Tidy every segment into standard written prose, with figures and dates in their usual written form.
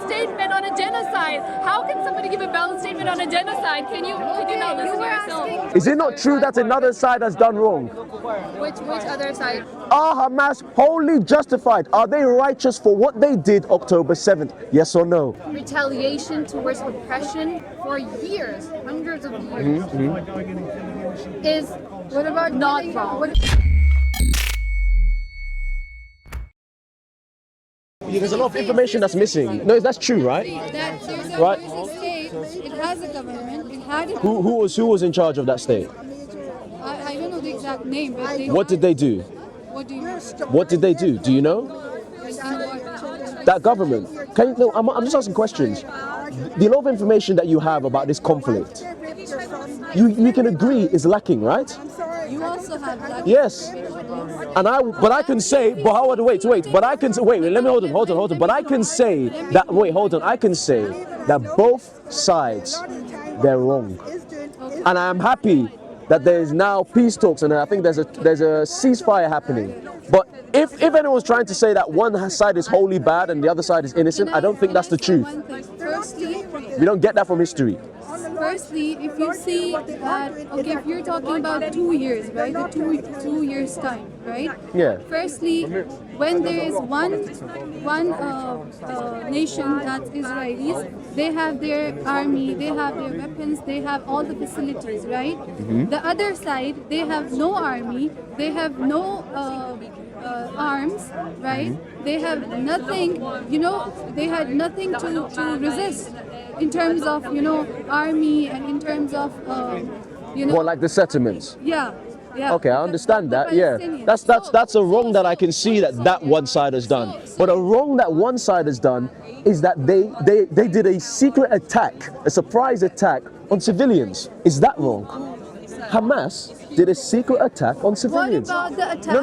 statement on a genocide. How can somebody give a balanced statement on a genocide? Can you not listen to yourself? Is it not true that another side has done wrong? Which other side? Are Hamas wholly justified? Are they righteous for what they did October 7th? Yes or no? Retaliation towards oppression for years, hundreds of years, is what about not wrong? There's a lot of information that's missing. No, that's true, right? Right. It has a government. It had. Who was in charge of that state? I don't know the exact name, but they What did they do? What do you mean? What did they do? Do you know? That government. Can you? No, I'm just asking questions. The lot of information that you have about this conflict, you can agree is lacking, right? You also have that. Yes. But I can say, but how? Wait. But I can say, wait. Let me hold on. But I can say that. Wait, hold on. I can say that both sides, they're wrong, and I am happy that there is now peace talks, and I think there's a ceasefire happening. But if anyone's trying to say that one side is wholly bad and the other side is innocent, I don't think that's the truth. Firstly, We don't get that from history. Firstly, if you see that, okay, if you're talking about 2 years, right? The two years time, right? Yeah. Firstly, when there is one nation, that's Israelis, they have their army, they have their weapons, they have all the facilities, right? The other side, they have no army, they have no arms, right? They have nothing, they had nothing to resist in terms of, army and in terms of, Well, like the settlements. Yeah. Okay, I understand that. Yeah, Palestinians. that's a wrong that I can see that one side has done. But a wrong that one side has done is that they did a secret attack, a surprise attack on civilians. Is that wrong? Hamas did a secret attack on civilians. What about the attack?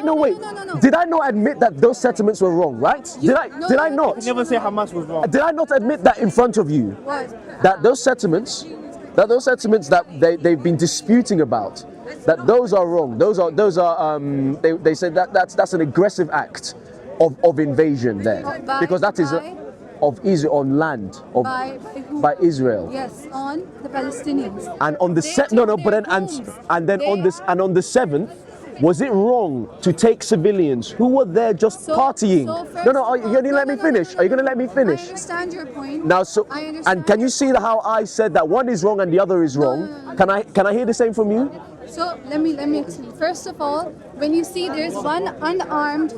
No, wait. No. Did I not admit that those settlements were wrong, right? Did I not? You never say Hamas was wrong. Did I not admit that in front of you? What? That those settlements that they've been disputing about, that those are wrong. Those are they said that's an aggressive act of invasion there, because that is of Israel on land by Israel. Yes, on the Palestinians. And on the on the 7th, was it wrong to take civilians who were there just partying? Are you going to let me finish? Are you going to let me finish? I understand your point. Now, and can you see how I said that one is wrong and the other is wrong? No. Can I hear the same from you? So let me explain. First of all, when you see there's one unarmed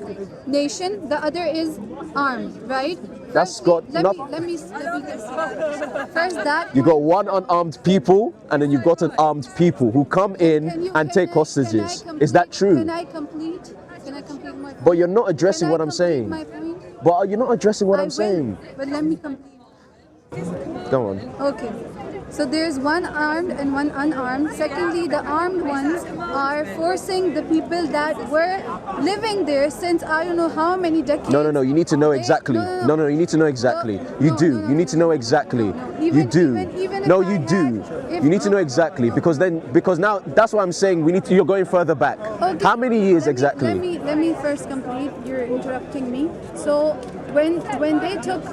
nation, the other is armed, right? That's got nothing. Let me first that You got one unarmed people, and then you've got an armed people who come in and take hostages. Is that true? Can I complete my point? But you're not addressing what I'm saying. My point? But you're not addressing what I I'm will, saying. But let me complete. Go on. Okay. So there's one armed and one unarmed. Secondly, the armed ones are forcing the people that were living there since I don't know how many decades. No. You need to know exactly. No. You need to know exactly. You do. You need to know exactly. You do. No, you do. You need to know exactly because now that's what I'm saying. You're going further back. Okay. How many years exactly? Let me first complete. You're interrupting me. So when they took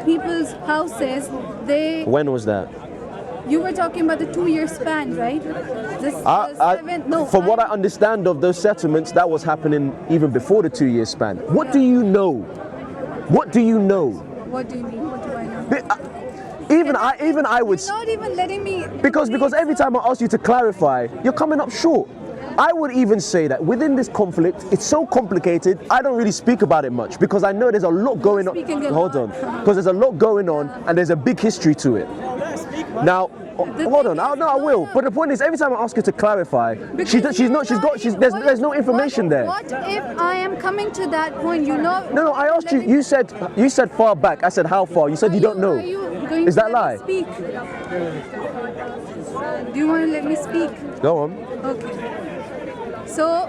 people's houses, When was that? You were talking about the 2-year span, right? From what I understand of those settlements, that was happening even before the 2-year span. What do you know? What do you know? What do you mean? What do I know? Even I would. You're not even letting me. Because every time I ask you to clarify, you're coming up short. I would even say that within this conflict, it's so complicated, I don't really speak about it much because I know there's a lot going on. Hold on. Because there's a lot going on and there's a big history to it. Now, hold on. I will. But the point is, every time I ask her to clarify, there's no information there. What if I am coming to that point? No. I asked you. You said far back. I said how far. You said you don't know. Is that lie? Speak. Do you want to let me speak? Go on. Okay. So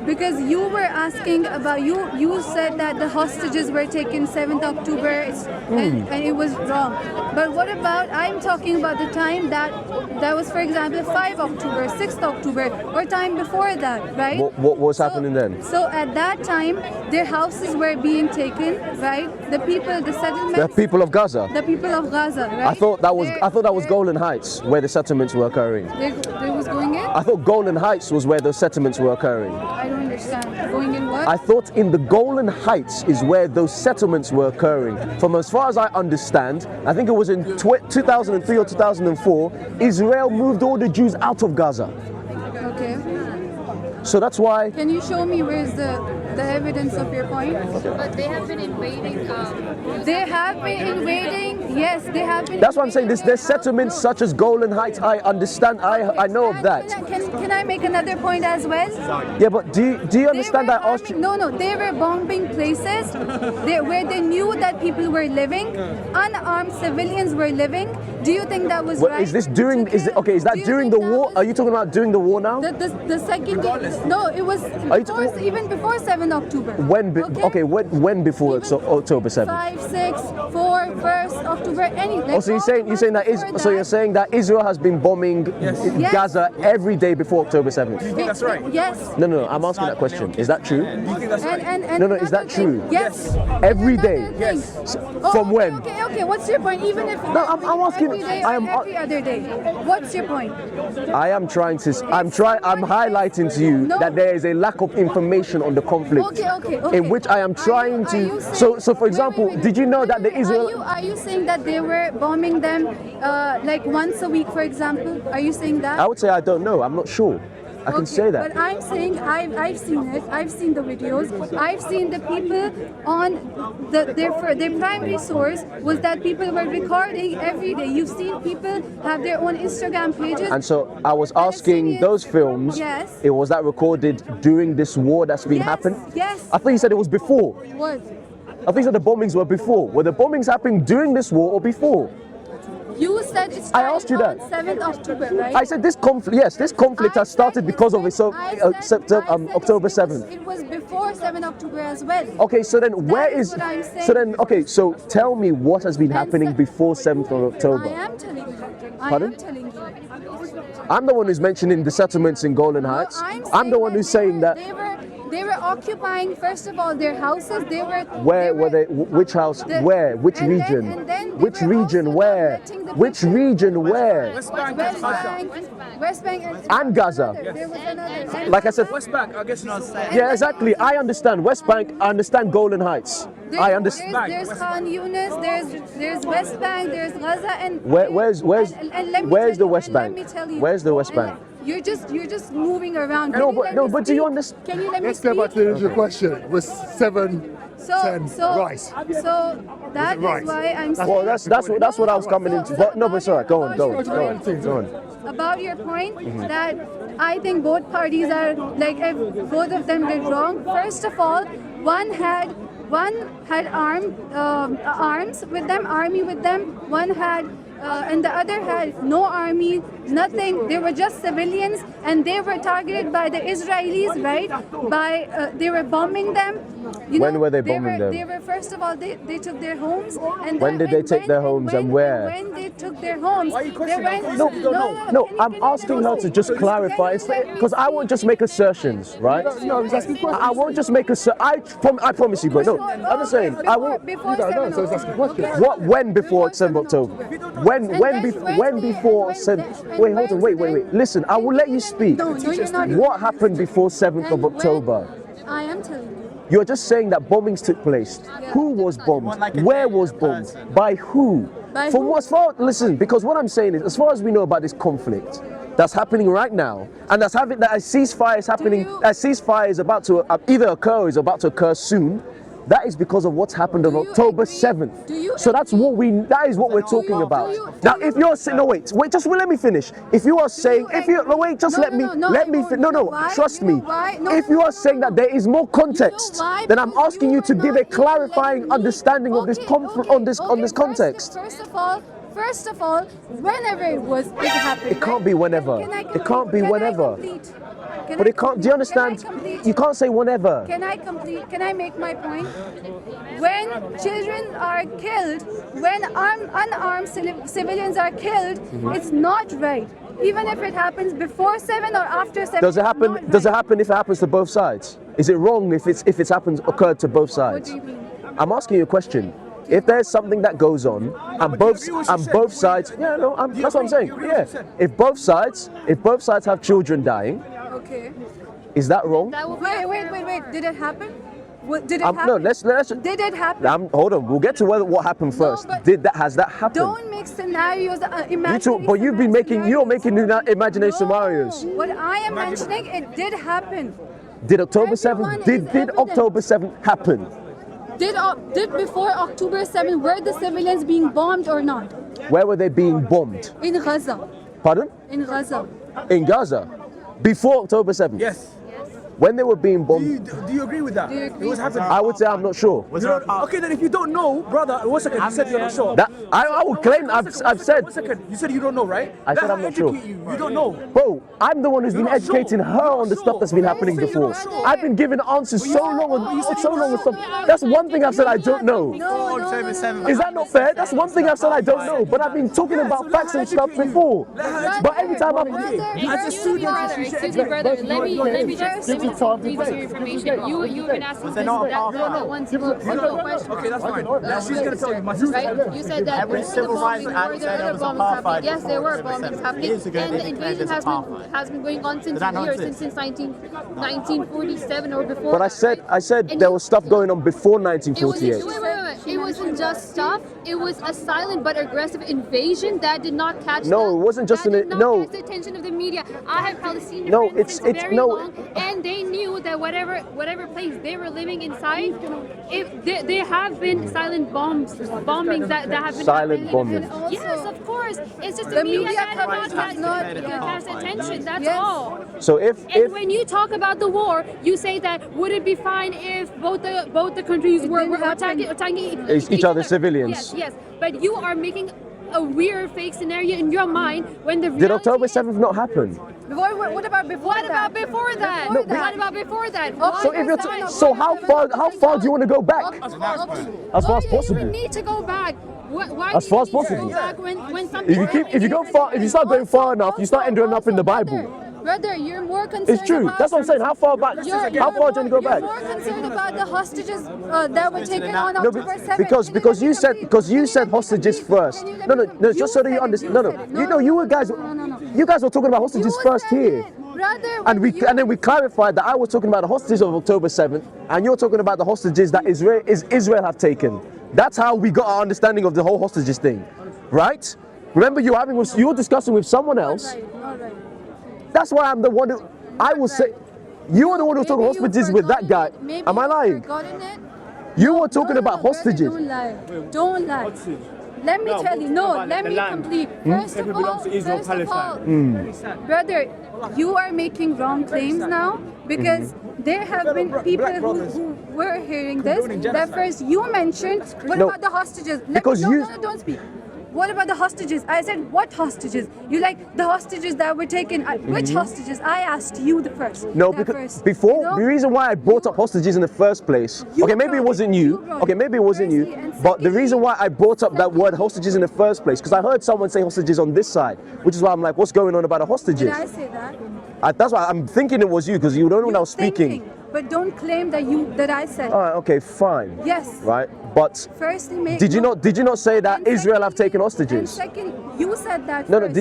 because you were asking about you said that the hostages were taken 7th October and it was wrong. But what about, I'm talking about the time that was, for example, 5 October, 6th October, or time before that, right? What was happening then? So at that time, their houses were being taken, right? The people, the settlements. The people of Gaza. The people of Gaza, right? I thought that was Golan Heights where the settlements were occurring. They was going in? I thought Golan Heights was where the settlements were occurring. I don't understand. Going in what? I thought in the Golan Heights is where those settlements were occurring. From as far as I understand, I think it was in 2003 or 2004, Israel moved all the Jews out of Gaza. Okay. So that's why. Can you show me where's the evidence of your point? But they have been invading. They have been invading. Yes, they have been. That's what I'm saying. There's settlements such as Golan Heights. I understand. I know of that. Can I make another point as well? Yeah, but do you understand that? No, they were bombing places where they knew that people were living, unarmed civilians were living. Do you think that was right? Is this during? Is that during the war? Are you talking about during the war now? The second. No, it was even before 7th October. When before October 7th? 5, 6, 4, 1st October, any. Oh, so you're saying that Israel has been bombing Gaza every day before October 7th? Do you think that's right? Yes. No, I'm asking that question. Is that true? Do you think that's right? No, is that true? Yes. Every day? Yes. From when? Okay, what's your point? Even if I'm asking. every day or every other day. What's your point? I'm highlighting to you that there is a lack of information on the conflict. Okay. In which I am trying to. So for example, did you know that the Israel? Are you saying that they were bombing them like once a week, for example? Are you saying that? I would say I don't know. I'm not sure. I can say that. But I'm saying I've seen it. I've seen the videos. I've seen the people on their primary source was that people were recording every day. You've seen people have their own Instagram pages. And so I was asking those films. Yes. It was that recorded during this war that's been happening? Yes. I thought you said it was before. What? I think that the bombings were before. Were the bombings happening during this war or before? You said it I asked you started that. on 7th October, right? I said this conflict. Yes, this conflict has started because of October 7th. It was before 7th October as well. Okay, so then where That is is? what I'm saying. So then, okay, so tell me what has been happening before 7th of October. I am telling you. Pardon? I am telling you. I'm the one who's mentioning the settlements in Golan Heights. I'm the one who's saying that. They were occupying, first of all, their houses. Where were they? Which house? Where? Which region? Which region? Where? Which region? Where? West Bank and Gaza. West Bank And Gaza. There was another. Like I said. West Bank, I guess not. Yeah, exactly. I understand West Bank. I understand Golan Heights. I understand. There's Khan Yunis. There's West Bank. There's Gaza and. Where's the West Bank? Let me tell you. Where's the West Bank? You're just moving around. But do you understand? Can you let me Let's go back to the original question. Was 7, 10 right? So that is right? why I'm saying. Well, that's what I was coming into. But no, but sorry. Go on. About your point that I think both parties are like if both of them did wrong. First of all, one had arms with them, army with them. One had. And the other had no army, nothing. They were just civilians, and they were targeted by the Israelis, right? They were bombing them. When were they bombing them? They were first of all they took their homes. And when did they take their homes and where? When they took their homes. Why are you questioning? No. I'm asking her to just clarify, because I won't just make assertions, right? No, I was asking questions. I won't just make I promise you, bro. No, I'm just saying. I won't. You don't know, so I was asking questions. What? When before 7th October? When before 7th? Wait, hold on. Wait. Listen, I will let you speak. No, you're not. What happened before 7th of October? I am telling you. You're just saying that bombings took place. Who was bombed? Where was bombed? By who? Listen, because what I'm saying is, as far as we know about this conflict that's happening right now, and that a ceasefire is happening, a ceasefire is about to either occur or is about to occur soon. That is because of what's happened on October 7th. So that is what we're talking about. Now, if you're saying, just let me finish. If you are saying, trust me. If you are saying that there is more context, then I'm asking you to give a clarifying understanding of this context. First of all, whenever it happened. It can't be whenever. It can't be whenever. Can But I it can't. Do you understand? Can I complete? You can't say whenever. Can I complete? Can I make my point? When children are killed, when unarmed civilians are killed, it's not right. Even if it happens before 7 or after 7. Does it happen? Does it happen if it happens to both sides? Is it wrong if it's occurred to both sides? What do you mean? I'm asking you a question. If there's something that goes on and both sides, yeah, no, that's what I'm saying. Yeah, if both sides have children dying, Okay. is that wrong? Wait. Did it happen? Did it happen? No, let's. Did it happen? Hold on. We'll get to what happened first. but Has that happened? Don't make scenarios. But you're making imaginary scenarios. What I am mentioning, it did happen. Did October Everyone 7th? is Did evident. October 7th happen? Did before October 7, were the civilians being bombed or not? Where were they being bombed? In Gaza. Pardon? In Gaza. In Gaza? Before October 7th? Yes. When they were being bombed? Do you agree with that? Do you agree? It was happening. I would say I'm not sure. Okay, then if you don't know, brother, 1 second, you said you're not sure. That I would claim I've said. 1 second, you said you don't know, right? I said Let I'm her not sure. educate You don't know. Bro, I'm the one who's been You're not educating sure. her You're on the not stuff that's been sure. happening Why you say before. you're not sure? I've been giving answers so long. That's one thing I've said I don't know. Is that not fair? That's one thing I've said I don't know. But I've been talking about facts and stuff before. But every time Excuse me, brother. Let me just give you some information. You've been asking this that one single question. Okay, that's fine. She's gonna tell you. My sister. Right? You said that Every civil rights act said there was apartheid. Yes, there were bombings happening, Years ago, and the they declared invasion there's apartheid. has been going on since that not years, exist? since 1947 or before. But I said there was stuff going on before 1948. It wasn't just stuff. It was a silent but aggressive invasion that did not catch. No, it wasn't just that an- did not no. catch the attention of the media. I have Palestinian No, friends it's since very no. long, and they knew that whatever place they were living inside, if there have been silent bombings that have been Silent happening. bombing. Yes, of course. It's just the, The media media that coverage has has not not- catch attention. That's Yes. all. So if And when you talk about the war, you say that would it be fine if both the countries were didn't happen. attacking Each other, civilians. Yes, but you are making a weird fake scenario in your mind when the did reality October is- 7th not happen? What about before What that? about before that? Before What that. about before that? So if you're so how far do you want to go back? As far as possible. You need to go back. Why As do far you as need to possible. go back when something If you start going far enough, you start ending up in the Bible. Brother, you're more concerned. It's true. About That's what I'm saying. How far back? How far do you want to go back? You're more concerned about the hostages that were taken on No, October 7th. because you said hostages first. No. Just so that you understand. No. You guys were talking about hostages first here. Brother, And then we clarified that I was talking about the hostages of October 7th, and you're talking about the hostages that Israel have taken. That's how we got our understanding of the whole hostages thing, right? Remember, you were discussing with someone else. All right. That's why I'm the one who I will say. You were the one who was talking Maybe hostages you've with that guy. forgotten it. Maybe Am I you've lying? forgotten it. You were talking No, about brother, hostages. Don't lie. Don't lie. Let me tell you. No, let me complete. First of all, brother, you are making wrong claims now because there have been people who were hearing this. That first you mentioned. What No, about the hostages? because you- Don't speak. What about the hostages? I said, what hostages? You like the hostages that were taken? Which hostages? I asked you the first. No, that because first, before you know? the reason why I brought up hostages in the first place. You Okay, maybe it brought wasn't it. you. You brought Okay, it. maybe it wasn't you. Firstly, and But the secondly- reason why I brought up that word hostages in the first place, because I heard someone say hostages on this side, which is why I'm like, what's going on about the hostages? Did I say that? That's why I'm thinking it was you, because you don't know when I was speaking. Thinking, but don't claim that I said. All right, okay, fine. Yes. Right, but Firstly, did you not say that and Israel have taken secondly- hostages? And second, you said that. No, first.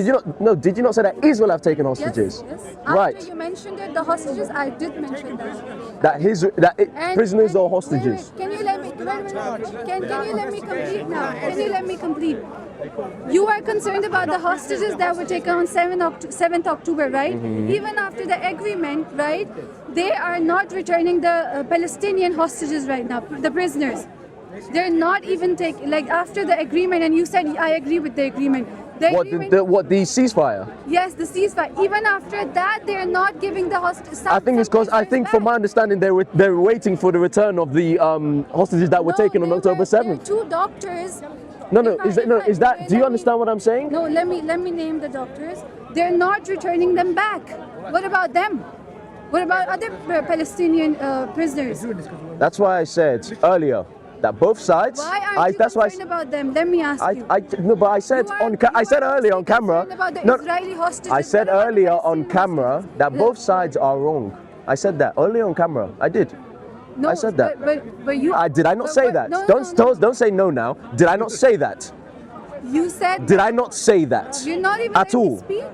did you not say that Israel have taken Yes, hostages? yes. Right. After you mentioned it, the hostages, I did mention that. That prisoners or hostages. Can you let me? Can you let me complete now? Can you let me complete? You are concerned about the hostages that were taken on 7th October, right? Even after the agreement, right? They are not returning the Palestinian hostages right now, the prisoners. They're not even taking, like after the agreement, and you said, I agree with the agreement. The agreement, The ceasefire? yes, the ceasefire. Even after that, they're not giving the hostages. I think it's because from my understanding they were waiting for the return of the hostages that were taken on October 7th. Two doctors. No, If is that? Do you understand what I'm saying? No, let me name the doctors. They're not returning them back. What about them? What about other Palestinian prisoners? That's why I said earlier that both sides. Why aren't you That's why. concerned about them? Let me ask you. No, but I said I said earlier on camera. About the No, Israeli hostages. I said What about earlier the on Palestinian camera hostages? that both sides are wrong. I said that earlier on camera. I did. No, I said that. But you. Did I not say that? No, Don't say no now. Did I not say that? You said. Did I not say that? You're not even at letting me all? speak.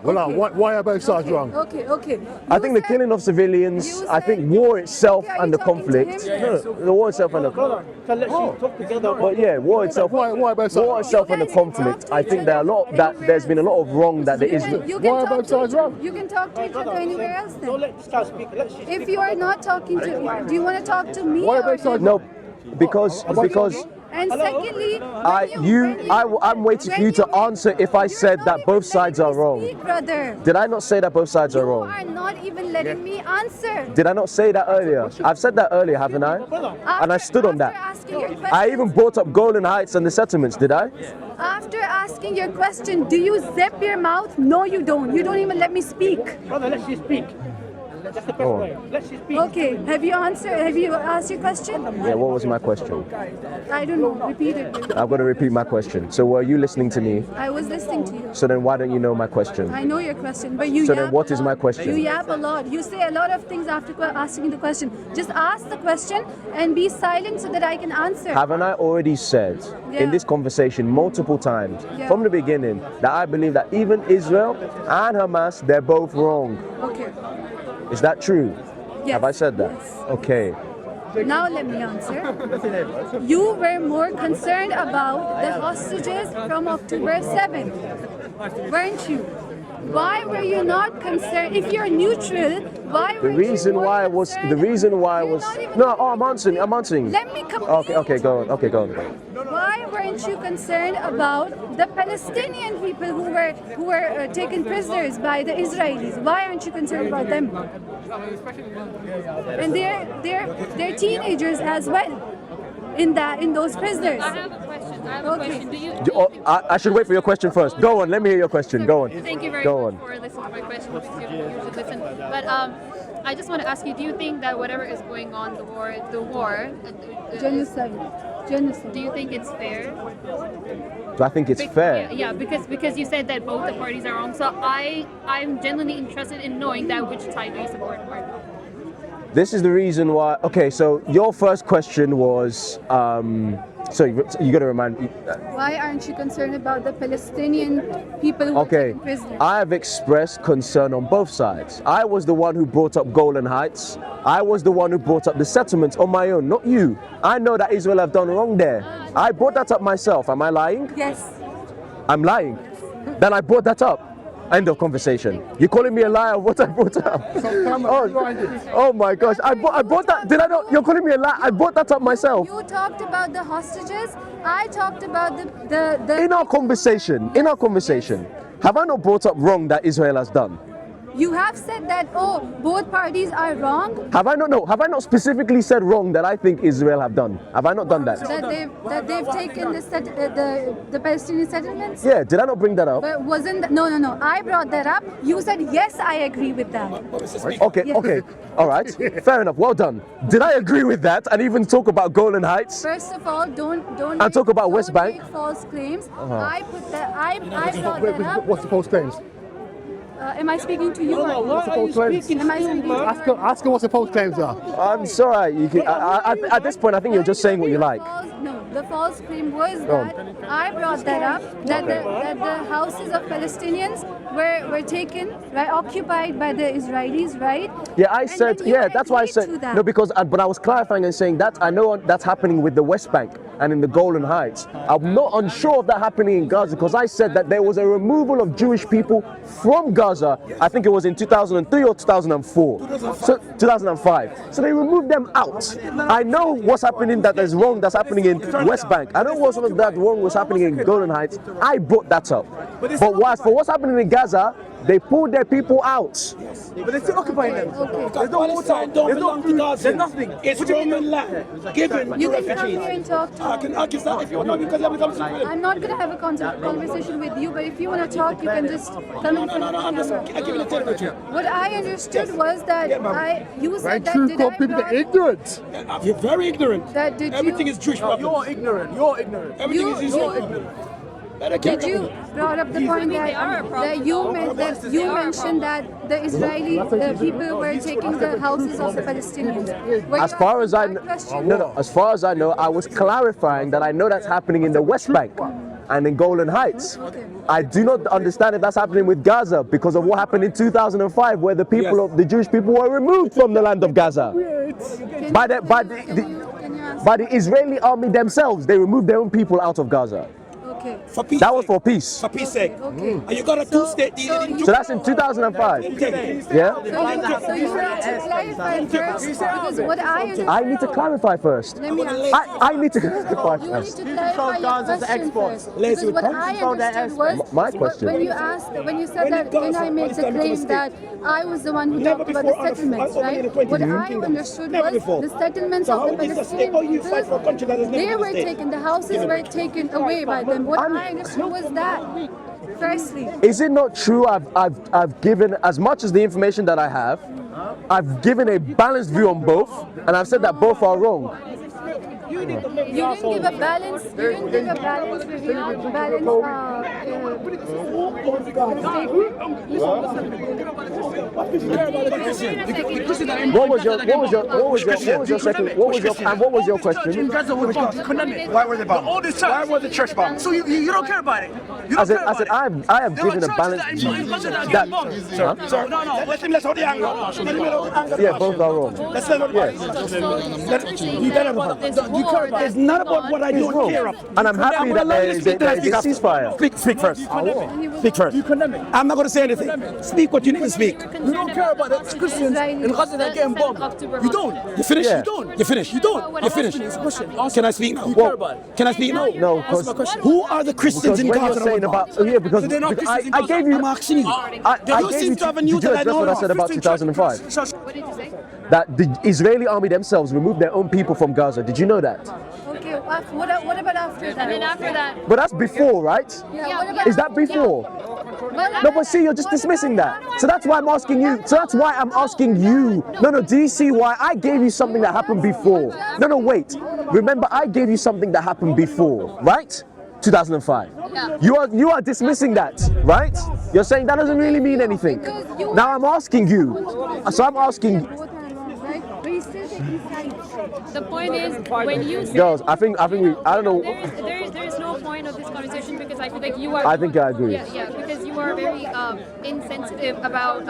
Well, Okay. why are both sides wrong? Okay. I think the killing of civilians, you I think said- war itself Okay, are and you the talking to conflict. him? No, the war itself and the But yeah, war itself. Why both sides? War itself and the You guys can conflict. talk to I each think there are a other lot that anywhere there's been a lot of wrong that there You is. can Why are talk both to sides each- wrong? You can talk to each other anywhere else then. Let this guy speak. Let she If you are not talking to, do you want to talk to me Why are or both sides him? No, because And secondly, I'm waiting for you to answer if I said that both sides are wrong. Speak, brother. Did I not say that both sides are You wrong? are not even letting me answer. Did I not say that earlier? I've said that earlier, haven't I? And I stood on that. After asking your I question, even brought up Golden Heights and the settlements, did I? after asking your question, do you zip your mouth? No, you don't. You don't even let me speak. brother, let she speak. That's the best way. Let she speak. Okay, have you answered? Have you asked your question? Yeah, what was my question? I don't know. Repeat it. I've got to repeat my question. So were you listening to me? I was listening to you. So then why don't you know my question? I know your question, but you So yap then what a is lot. my question? You yap a lot. You say a lot of things after asking the question. Just ask the question and be silent so that I can answer. Haven't I already said Yeah. in this conversation multiple times Yeah. from the beginning that I believe that even Israel and Hamas, they're both wrong? Okay. Is that true? Yes. Have I said that? Yes. Okay. Now let me answer. You were more concerned about the hostages from October 7th, weren't you? Why were you not concerned? If you're neutral, why were The reason why I was No, I'm answering. Let me complete. Okay, go on. Why weren't you concerned about the Palestinian people who were taken prisoners by the Israelis? Why aren't you concerned about them? And they're teenagers as well in those prisoners. I have a question. Okay. Do you? I should wait for your question first. Go on, let me hear your question. Go on. Thank you very Go much on. for listening to my question. You should listen. But I just want to ask you: do you think that whatever is going on, the war, Genocide. do you think it's fair? Do I think it's fair? Yeah, because you said that both the parties are wrong. So I'm genuinely interested in knowing that which side do you support more. This is the reason why. Okay, so your first question was. So you got to remind me. Why aren't you concerned about the Palestinian people who Okay, are taken prisoners? I have expressed concern on both sides. I was the one who brought up Golan Heights. I was the one who brought up the settlements on my own, not you. I know that Israel have done wrong there. I brought that up myself. Am I lying? Yes. I'm lying. Then I brought that up. End of conversation. You're calling me a liar of what I brought up? Oh my gosh. I brought that. Did I not? You're calling me a liar. I brought that up myself. You talked about the hostages. I talked about the In our conversation, have I not brought up wrong that Israel has done? You have said that, both parties are wrong, Have I not? No. Have I not specifically said wrong that I think Israel have done? Have I not done that? that they've taken the Palestinian settlements. Yeah. Did I not bring that up? But no. I brought that up. You said yes, I agree with that. Okay. Yes. Okay. All right. Fair enough. Well done. Did I agree with that and even talk about Golan Heights? First of all, don't And talk about West don't Bank? make false claims. I brought that up. What's the false claims? Am I speaking to you? What's the false claims? Am I speaking to you? Ask her what the false claims are. I'm sorry. You can. At this point, I think you're just saying what you like. The false claim was that I brought that up, that the houses of Palestinians were taken, right, occupied by the Israelis, right? Yeah, I And said. then you Yeah, that's why I agreed said to that. no because. But I was clarifying and saying that I know that's happening with the West Bank and in the Golan Heights. I'm not unsure of that happening in Gaza because I said that there was a removal of Jewish people from Gaza. I think it was in 2003 or 2004. So 2005. So they removed them out. I know what's happening that is wrong. That's happening in West Bank. I know what's that wrong was happening in Golan Heights. I brought that up. But for what's happening in Gaza, They pulled their people out. But they're still occupying them. There's no water. Palestine don't There's belong to no Gaza. There's nothing. It's What do you mean? Roman land given You to can come here refugees. and talk to me. I can start if you want, because I'm I'm not going to have a conversation with you, but if you want to talk, you can just come in front of the I'm camera. giving a temperature. What I understood was that you said that True did called I people not, ignorant. You're very ignorant. that did Everything you is Jewish. You're ignorant. You're ignorant. Everything you- is you- Israel. did you brought up the point that you mentioned that the Israeli people were taking the houses of the Palestinians. Were As you far as I asking that question? no, as far as I know, I was clarifying that I know that's happening in the West Bank and in Golan Heights. I do not understand if that's happening with Gaza because of what happened in 2005, where the people of the Jewish people were removed from the land of Gaza by the by the Israeli army themselves. They removed their own people out of Gaza. Okay. For peace That was sake. for peace. For peace sake. Okay. And you got a two-state deal in So that's in 2005. Yeah. So you have to clarify first because what I understood. I need to clarify first. Let me ask. I need to clarify You need first. to clarify your question first. Because what I understood was My question. when you said that when I made the claim that I was the one who talked about the settlements, right? What I understood was the settlements of the Palestinian people, they were taken, the houses were taken away by them. What I understood was that. Firstly, Is it not true? I've given as much as the information that I have. I've given a balanced view on both, and I've said that both are wrong. you didn't give a balance. You didn't give a balance review, What was your second? What was your question? Why were they bombed? All this time. Why were the church bombed? So you don't care about it. You don't care I said about I have given a balanced view. No. Let's hold the angle. Yeah, both are wrong. Let's let It's not about what I It's don't wrong. care of. And I'm happy that there is a ceasefire. Speak first. Speak first. I'm not going to say anything. Speak what you need to speak. You don't care about the Christians in Gaza that are getting bombed. You don't. You finished? Yeah. You don't. You finished? You don't. You finished? It's a question. Can I speak now? You care about it. Can I speak now? No, because Who are the Christians in when you're Gaza? saying about because So they're not I Christians in I gave you. I'm asking you. I You gave seem you. to have a Did new you address what I said about 2005? What did you say? That the Israeli army themselves removed their own people from Gaza. Did you know that? Okay, what about after that? And then after that, But that's before, right? Yeah, what about Is that before? No, but see, you're just dismissing that. So that's why I'm asking you. So that's why I'm asking you. No, do you see why I gave you something that happened before? No, wait. Remember, I gave you something that happened before, right? 2005. Yeah. You are dismissing that, right? You're saying that doesn't really mean anything. Now I'm asking you. So I'm asking the point is when you say girls. I think we. I don't know. there's no point of this conversation because I feel like you are. I think I agree. Yeah, because you are very insensitive about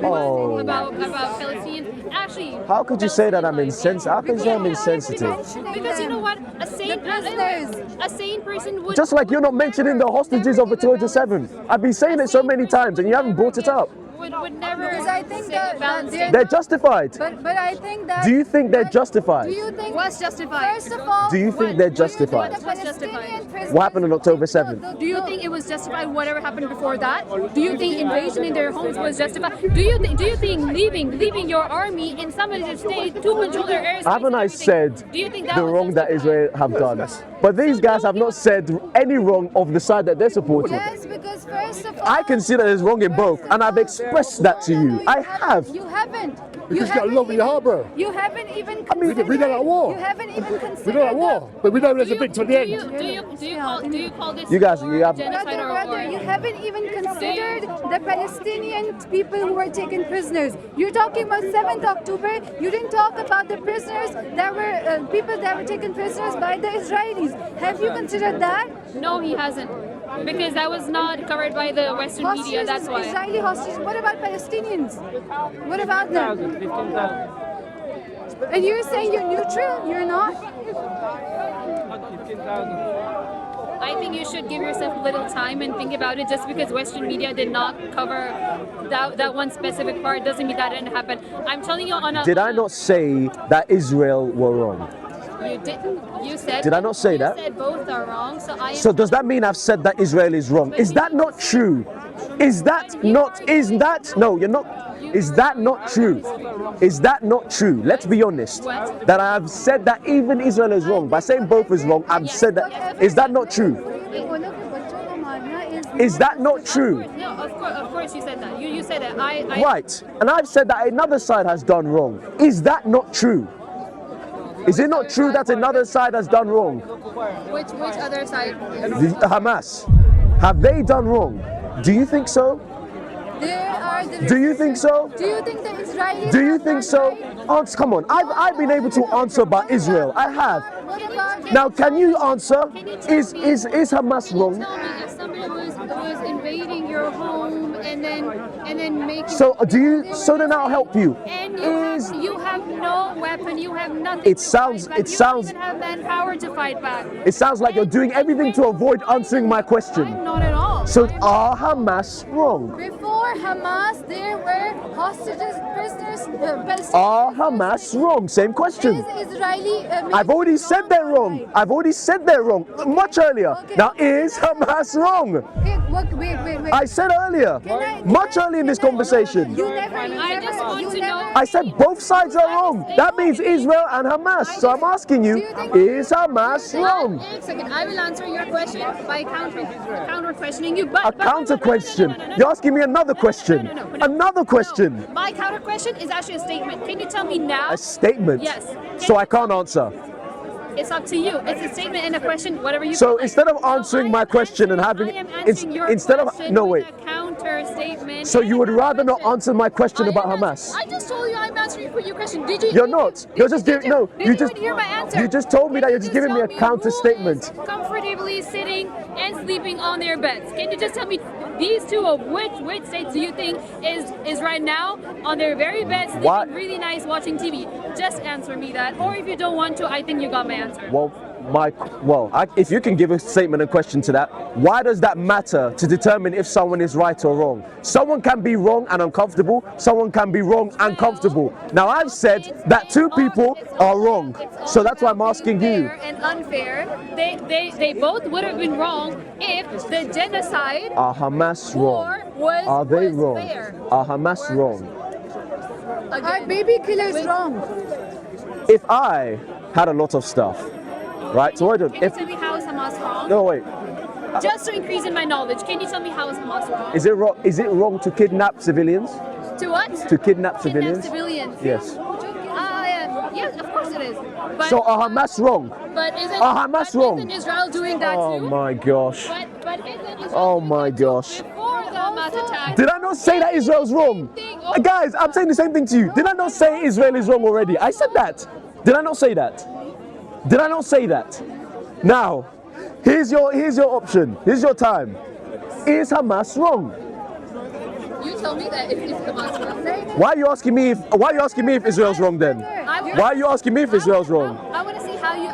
Oh. about Palestinians. Actually, How could you say that I'm insensitive? How could you say I'm insensitive? because you know what, a sane person would. Just like you're not mentioning the hostages of the 207. I've been saying it so many times and you haven't brought it up. would never. Because I think that Palestinians. They're justified. But I think that. Do you think they're justified? Do you think What's justified? First of all, Do you think they're justified? What's justified? What happened on October 7th? Do you think it was justified? Whatever happened before that? Do you think invasion in their homes was justified? Do you think leaving your army in somebody's state to control their airspace? Haven't I said Do you think that the was wrong that justified? Israel have done? But these guys have not said any wrong of the side that they're supporting. yes, because first of all, I consider there's wrong in both, and I've expressed that to you. I have. You haven't. Because you got love in your heart, bro. You haven't even mean, considered. we don't like war. You haven't even considered. We don't like war, but we know there's a big to the end. Do you call this You guys, war, you have- genocide or Rather, war? you haven't even considered the Palestinian people who were taken prisoners. You're talking about 7th October. You didn't talk about the prisoners that were people that were taken prisoners by the Israelis. Have you considered that? No, he hasn't. Because that was not covered by the Western media, that's why. Israeli hostages. What about Palestinians? What about them? And you're saying you're neutral? You're not? I think you should give yourself a little time and think about it. Just because Western media did not cover that one specific part doesn't mean that didn't happen. I'm telling you on a... Did I not say that Israel were wrong? You did. You said... Did I not say that? You said both are wrong, so I... So does that mean I've said that Israel is wrong? Is that not true? Is that not? Is that no? You're not. Is that not true? Is that not true? Let's be honest. What? That I have said that even Israel is wrong. By saying both is wrong, I've said that. Is that not true? Is that not true? No, of course you said that. You said that. I Right. And I've said that another side has done wrong. Is that not true? Is it not true that another side has done wrong? Which other side? The Hamas. Have they done wrong? Do you think so? Do you think so? Do you think the Israelis? Do you think so? Answer, come on. I've been able to answer about Israel. I have. What about Now, can you answer? Is Hamas wrong? Tell me if somebody was invading your home and then making. So do you? So then I'll help you. And Is you have no weapon. You have nothing. It to sounds- fight back. it sounds- You don't even have manpower to fight back. it sounds like you're doing everything to avoid answering my question. I'm not at all. So are Hamas wrong? before Hamas there were hostages, prisoners, Palestinians? Are Hamas wrong? Same question. Is Israeli? I've already said they're wrong. I've already said they're wrong much earlier. Okay. Now is Hamas wrong? Wait. I said earlier, much earlier in this conversation. I just want to know. I said both sides are wrong. That means Israel and Hamas. So I'm asking you, is Hamas wrong? Wait a second. I will answer your question by counter questioning you. But A counter question. No. You're asking me another question. No. Another question. No. My counter question is actually a statement. Can you tell me now? A statement. Yes. So I can't answer. It's up to you. It's a statement and a question, whatever you. So feel like. instead of answering my question and having I am it's answering your instead of question no with wait. a counter statement. So and you a would counter rather not question. answer my question I about am Hamas? I just told you I'm answering your question. Did you? You're not. You're just giving no. Did You you just hear my answer? you just told me that you're just giving me a tell counter who statement. is comfortably sitting and sleeping on their beds. Can you just tell me these two of which states do you think is right now on their very bed sleeping Why- really nice watching TV? Just answer me that. Or if you don't want to, I think you got my answer. If you can give a statement and question to that, why does that matter to determine if someone is right or wrong? Someone can be wrong and uncomfortable. Someone can be wrong and comfortable. Now I've said that two people are wrong, so that's why I'm asking you. Fair and unfair. They both would have been wrong if the genocide Are Hamas wrong? was Are they was wrong? fair. Are Hamas wrong? Are baby killers wrong? If I had a lot of stuff, right? So I don't. Can you If tell me how is Hamas wrong? no wait, Just to increase in my knowledge, can you tell me how is Hamas wrong? is it wrong? Is it wrong to kidnap civilians? To what? To kidnap civilians? Civilians. Yes. Yes, of course it is. But, So are Hamas wrong? but isn't, are Hamas but wrong? isn't Israel doing that Oh too? my gosh. But isn't Israel Oh doing my that too gosh. before the Hamas attack? Did I not say that Israel's wrong? Guys, I'm saying the same thing to you. Did I not say Israel is wrong already? I said that. Did I not say that? Did I not say that? Now, here's your option. Here's your time. Is Hamas wrong? You tell me that if Hamas wrong. Why are you asking me if Israel's wrong then? Why are you asking me if Israel's wrong? I want to see how you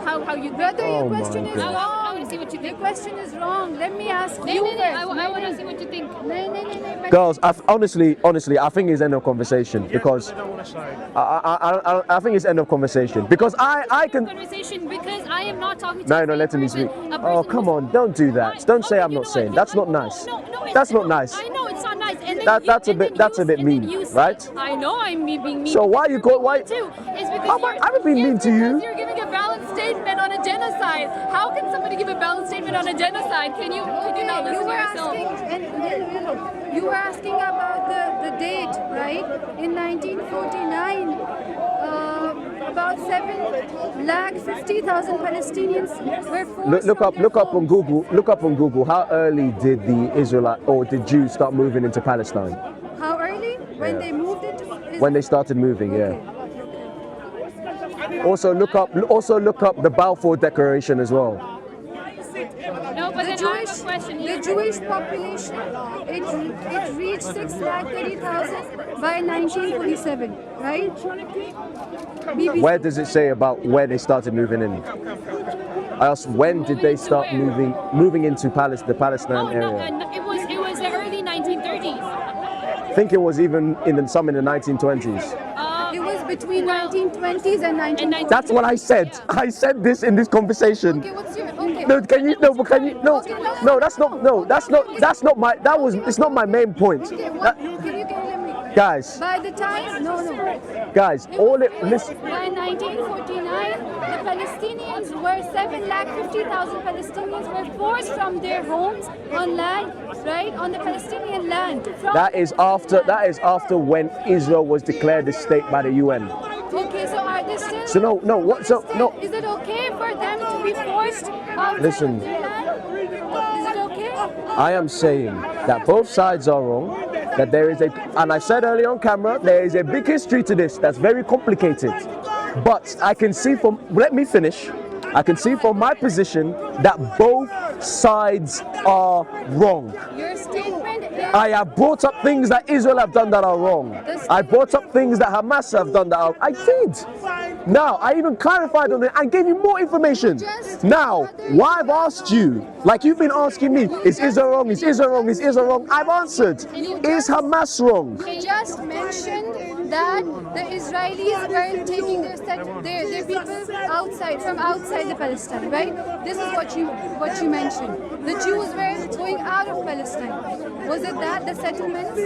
Brother, Oh your my question is God. I wrong. want to see what you Your think. question is wrong. Let me ask No, you no, first. no, I want to see what you think. No. Girls, honestly, I think it's end of conversation because I think it's end of conversation because I can. Conversation because I am not talking to No, a no, let me person, speak. a Oh, person come who's- on, don't do that. Don't say Okay, I'm you not know saying. what? That's not No, nice. no, it's That's not no, nice. I know it's not nice. And then That's a and bit- then that's a bit and then mean, you say- right? I know I'm being mean. So why because you you're go- being why- mean too? It's because How about- I haven't been mean to you. Because you're giving a valid statement on a genocide. How can somebody give a valid statement on a genocide? Can you not listen You to were yourself? you were asking about the date, right? In 1949, about 750,000 Palestinians were forced. Look from up their on homes. Google. Look up on Google. How early did the Israelite or the Jews start moving into Palestine? How early? When Yeah. they moved into Israel? When they started moving, yeah. Okay. Also look up the Balfour Declaration as well. No, but then I have a question The here. Jewish population, it reached 630,000 by 1947, right? BBC. Where does it say about where they started moving in? I asked when did they start moving into the Palestine Oh no, area? it was the early 1930s. I think it was even some in the 1920s. It was between 1920s and 1940s. That's what I said. I said this in this conversation. Okay, what's your okay? no, can you, no, but can you, no, no, that's not my, it's not my main point. Okay, what, can you let me? Guys, By the time, no. guys, listen. By 1949, the Palestinians were 750,000 Palestinians were forced from their homes on land, right, on the Palestinian land. That is after when Israel was declared a state by the UN. Okay, so are they still? So no. Is it okay for them to be forced out Listen. of their land? Is it okay? I am saying that both sides are wrong. That there is and I said earlier on camera, there is a big history to this that's very complicated. But I can see let me finish. I can see from my position that both sides are wrong. Your statement is I have brought up things that Israel have done that are wrong. I brought up things that Hamas have done that are. I did. Now, I even clarified on it and gave you more information. Now, why I've asked you, like you've been asking me, is Israel wrong? Is Israel wrong? Is Israel wrong? I've answered. Is Hamas wrong? you just mentioned that the Israelis were taking their people from outside the Palestine, right? This is what you mentioned. The Jews were going out of Palestine. Was it that the settlements?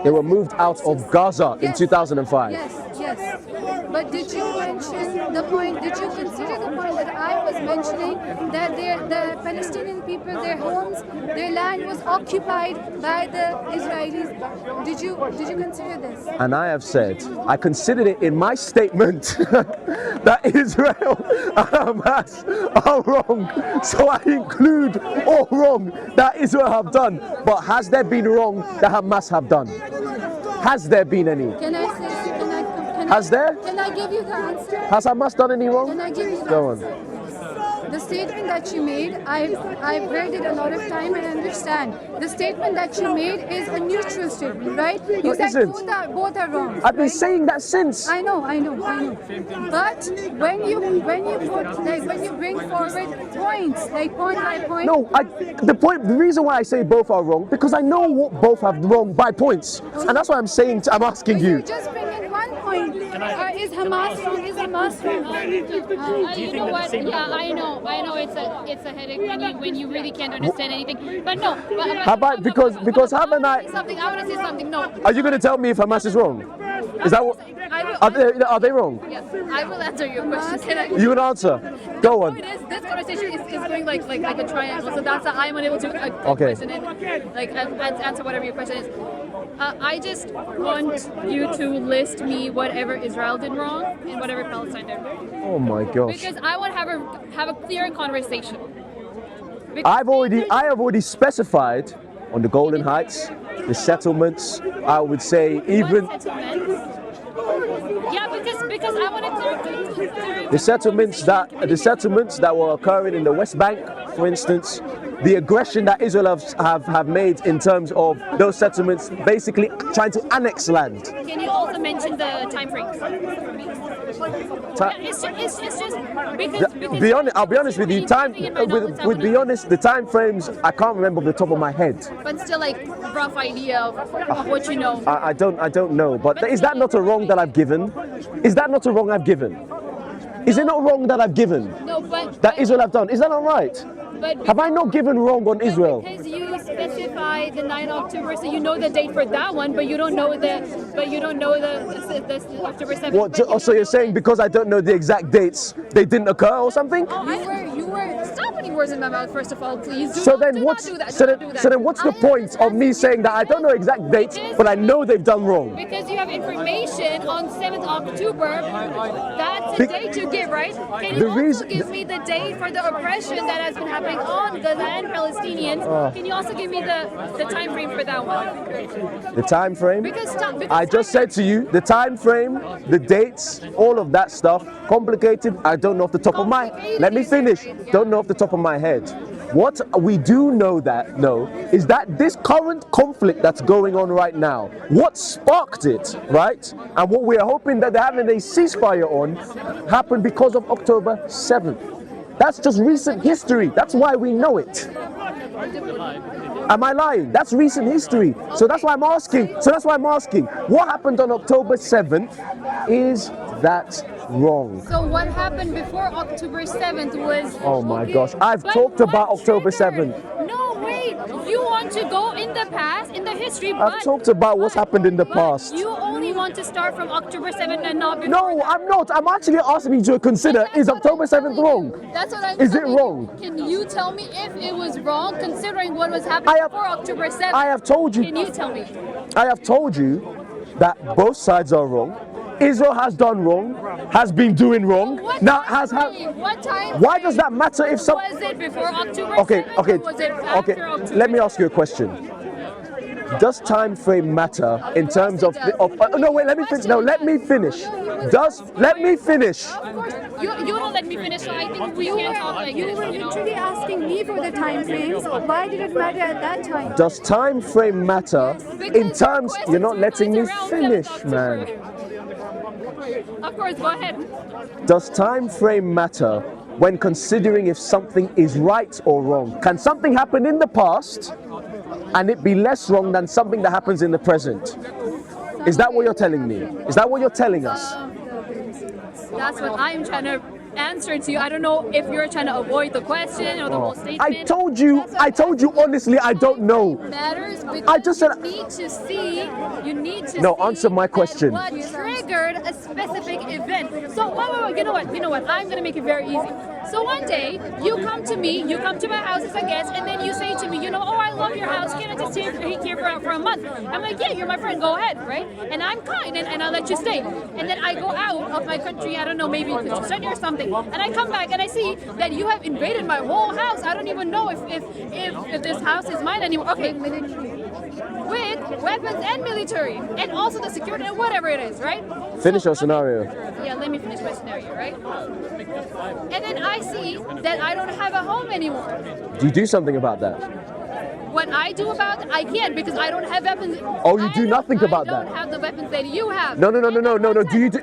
They were moved out of Gaza in Yes. 2005. Yes. But did you mention the point? Did you consider the point that I was mentioning that the Palestinian people, their homes, their land was occupied by the Israelis? Did you consider this? And I have said, I considered it in my statement that Israel and Hamas are wrong. So I include all wrong that Israel have done. But has there been wrong that Hamas have done? Has there been any? Can I say? Has there? Can I give you the answer? Has Hamas done any wrong? Can I give you the Go on. answer? The statement that you made, I've read it a lot of time and understand. The statement that you made is a neutral statement, right? You said isn't. both are wrong. I've been right? saying that since. I know. But when you bring forward points, like point by point. No, the reason why I say both are wrong, because I know what both have wrong by points. And that's why I'm saying, I'm asking But you. you just bring in one point. Is Hamas wrong? Is Hamas wrong? You know what? Yeah, I know it's a headache when you really can't understand anything. But no. How about because haven't I? Something I want to say something. No. Are you going to tell me if Hamas is wrong? Is that what? Are they wrong? Yes, I will answer your question. Can I? You would answer. Go on. This conversation is going like a triangle, so that's how I'm unable to Okay. question it, answer whatever your question is. I just want you to list me whatever Israel did wrong and whatever Palestine did wrong, Oh my gosh. because I want to have a clear conversation. I have already specified on the Golden Heights, the settlements. I would say even What settlements? Yeah, because I want to clear the settlements that were occurring in the West Bank, for instance, the aggression that Israel have made in terms of those settlements, basically trying to annex land. Can you also mention the time frames for me? It's just because I'll be honest with you. The time frames I can't remember off the top of my head. But still, like rough idea of what you know. I don't know. But is that not a wrong that I've given? Is that not a wrong I've given? Is it not wrong that I've given? No, but That Israel have done? Is that not right? But Have I not given wrong on Israel? Because you specify the 9th of October, so you know the date for that one, but you don't know the October 7th. What? So you're saying because I don't know the exact dates, they didn't occur or something? You were stop putting words in my mouth. First of all, please. So then what's do that. so Do not do that. then what's the point of me saying that I don't know exact dates, but I know they've done wrong? Because you have information on 7th October. That's the date you give, right? Can you also give me the date for the oppression that has been happening on Gaza and Palestinians? Can you also give me the time frame for that one? The time frame? Because I just said to you, the time frame, the dates, all of that stuff, complicated. I don't know off the top of my. Let me finish. Don't know off the top of my head. What we do know is that this current conflict that's going on right now, what sparked it, right? And what we're hoping that they're having a ceasefire on happened because of October 7th. That's just recent history. That's why we know it. Am I lying? That's recent history. So that's why I'm asking. What happened on October 7th is that wrong? So what happened before October 7th was... Oh my gosh, I've But talked about what October triggered? 7th. No, wait. You want to go in the past, in the history, but... I've talked about what's happened in the but past. you only want to start from October 7th and not before No, that. I'm not. I'm actually asking you to consider, That's is what October I'm 7th telling you. wrong? That's what I'm Is it telling you. wrong? Can you tell me if it was wrong, considering what was happening before October 7th? I have told you. Can you tell me? I have told you that both sides are wrong. Israel has done wrong, has been doing wrong. What Now time has had. frame? What time Why frame? does that matter if some? Was it before October Okay, 7th okay, or was it after okay. October Let me 7th? ask you a question. Does time frame matter in terms of no, wait, let me finish. No, let me finish. Let me finish. Of course, you don't let me finish, so I think we can't talk like You this, were you know? literally asking me for the time frames. Why did it matter at that time? Does time frame matter in Because terms? your You're not letting me question circulates finish, around 7th man. October. Of course, go ahead. Does time frame matter when considering if something is right or wrong? Can something happen in the past and it be less wrong than something that happens in the present? Is that what you're telling me? Is that what you're telling us? That's what I'm trying to answer to you. I don't know if you're trying to avoid the question or the whole statement. I told you honestly, I don't know. Matters because I just said- you need to see. You need to No, see answer my question. What triggered a specific event? So wait, you know what? I'm gonna make it very easy. So one day you come to me, you come to my house as a guest, and then you say to me, oh, I love your house. Can I just stay here for a month? I'm like, yeah, you're my friend. Go ahead, right? And I'm kind, and I'll let you stay. And then I go out of my country. I don't know, maybe because you study or something. And I come back and I see that you have invaded my whole house. I don't even know if this house is mine anymore. Okay, with weapons and military, and also the security and whatever it is, right? Finish your scenario. Yeah, let me finish my scenario, right? And then I see that I don't have a home anymore. Do you do something about that? What I do about it, I can't because I don't have weapons. Oh, you do nothing about I that? don't have the weapons that you have. No. Do you do?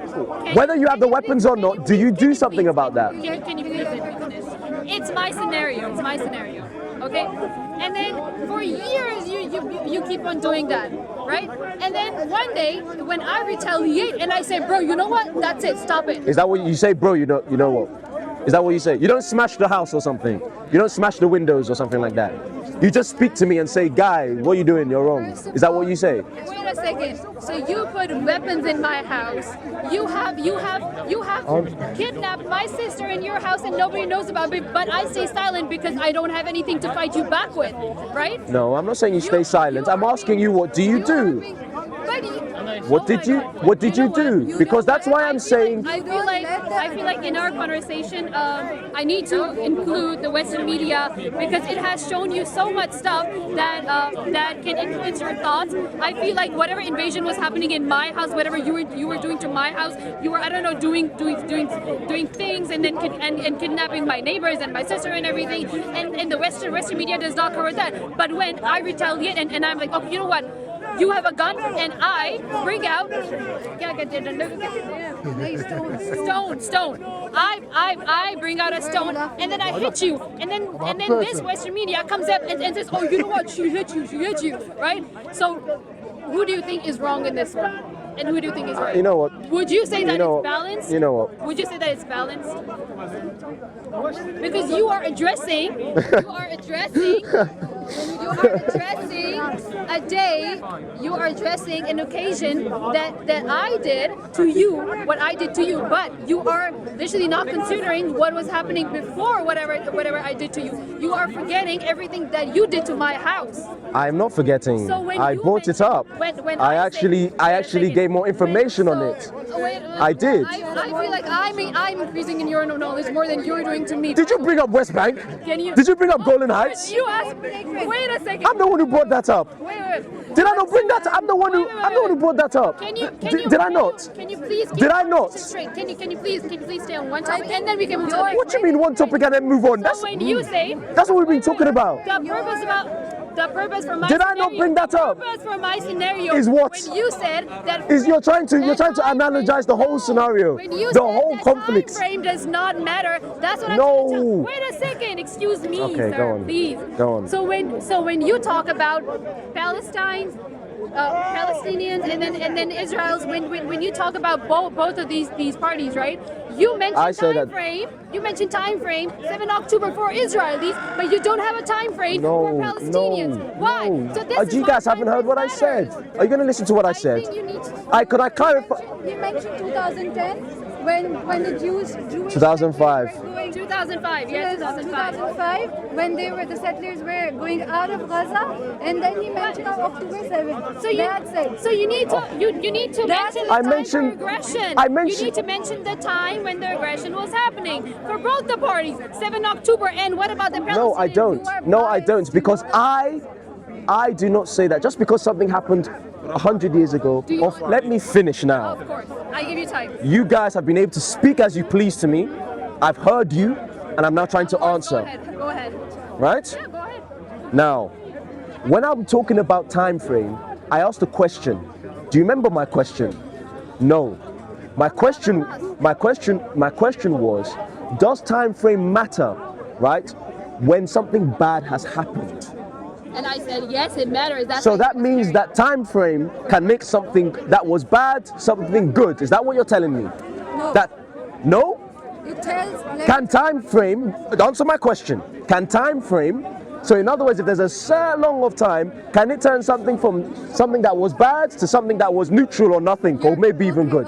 Whether you have the weapons or not, do you do something about that? Can you please let me finish? It's my scenario. It's my scenario. Okay? And then for years you keep on doing that, right? And then one day when I retaliate and I say, bro, you know what? That's it. Stop it. Is that what you say, bro? You know what? Is that what you say? You don't smash the house or something. You don't smash the windows or something like that. You just speak to me and say, guy, what are you doing? You're wrong. Is that what you say? Wait a second. So you put weapons in my house. You have kidnapped my sister in your house and nobody knows about it, but I stay silent because I don't have anything to fight you back with, right? No, I'm not saying you stay silent. I'm asking you, what do you do? What did you do? Because that's why I'm saying. I feel like in our conversation, I need to include the Western media because it has shown you so much stuff that can influence your thoughts. I feel like whatever invasion was happening in my house, whatever you were doing to my house, you were, I don't know, doing things and then and kidnapping my neighbors and my sister and everything. And the Western media does not cover that. But when I retaliate and I'm like, okay, you know what? You have a gun, and I bring out stone. I bring out a stone, and then I hit you, and then this Western media comes up and says, oh, you know what? She hit you, right? So, who do you think is wrong in this one? And who do you think is right? You know what? Would you say that it's balanced? You know what? Would you say that it's balanced? Because you are addressing a day, you are addressing an occasion that I did to you, what I did to you, but you are literally not considering what was happening before whatever I did to you. You are forgetting everything that you did to my house. I'm not forgetting. So when I you brought it up. when I actually gave more information on it. I did. I feel like I'm increasing in your knowledge more than you're doing to me. Did you bring up West Bank? Did you bring up Golden Heights? You asked. Wait a second. I'm the one who brought that up. Wait. Did I not bring that? I'm the one who brought that up. Did I not? Can you please? Did I not? Can you please stay on one topic and then we can move on? What do you mean one topic and then move on? So when you say that's what we've been talking about. The purpose for my Did I not bring that up? The purpose for my scenario is what? When you said that you're trying to analogize the whole scenario, when you the said whole that conflict. Time frame does not matter. That's what I'm No. trying to tell. Wait a second. Excuse me, Okay, sir. go on. Please. Go on. So when you talk about Palestine, Palestinians and then Israel's. When you talk about both of these parties, right? You mentioned time frame. You mentioned time frame 7 October for Israelis, but you don't have a time frame for Palestinians. Why? So this you guys haven't heard what I said. Are you going to listen to what I said? think you need to. Could I clarify? You mentioned 2010 when the Jewish 2005. 2005, yes, 2005. 2005 when the settlers were going out of Gaza, and then he mentioned October 7th. So you need to you need to mention the time for aggression. You need to mention the time when the aggression was happening for both the parties. 7 October, and what about the Palestinians? No, I don't. No, I don't, because I do not say that. Just because something happened 100 years ago. Let me finish now. Of course, I give you time. You guys have been able to speak as you please to me. I've heard you, and I'm now trying to answer. Go ahead. Right? Yeah, go ahead. Now, when I'm talking about time frame, I asked a question. Do you remember my question? No. My question was, does time frame matter, right, when something bad has happened? And I said, yes, it matters. So that means that time frame can make something that was bad something good. Is that what you're telling me? No. No? It tells. Can time frame, answer my question, can time frame, so in other words, if there's a certain long of time, can it turn something from something that was bad to something that was neutral or nothing, or maybe even good?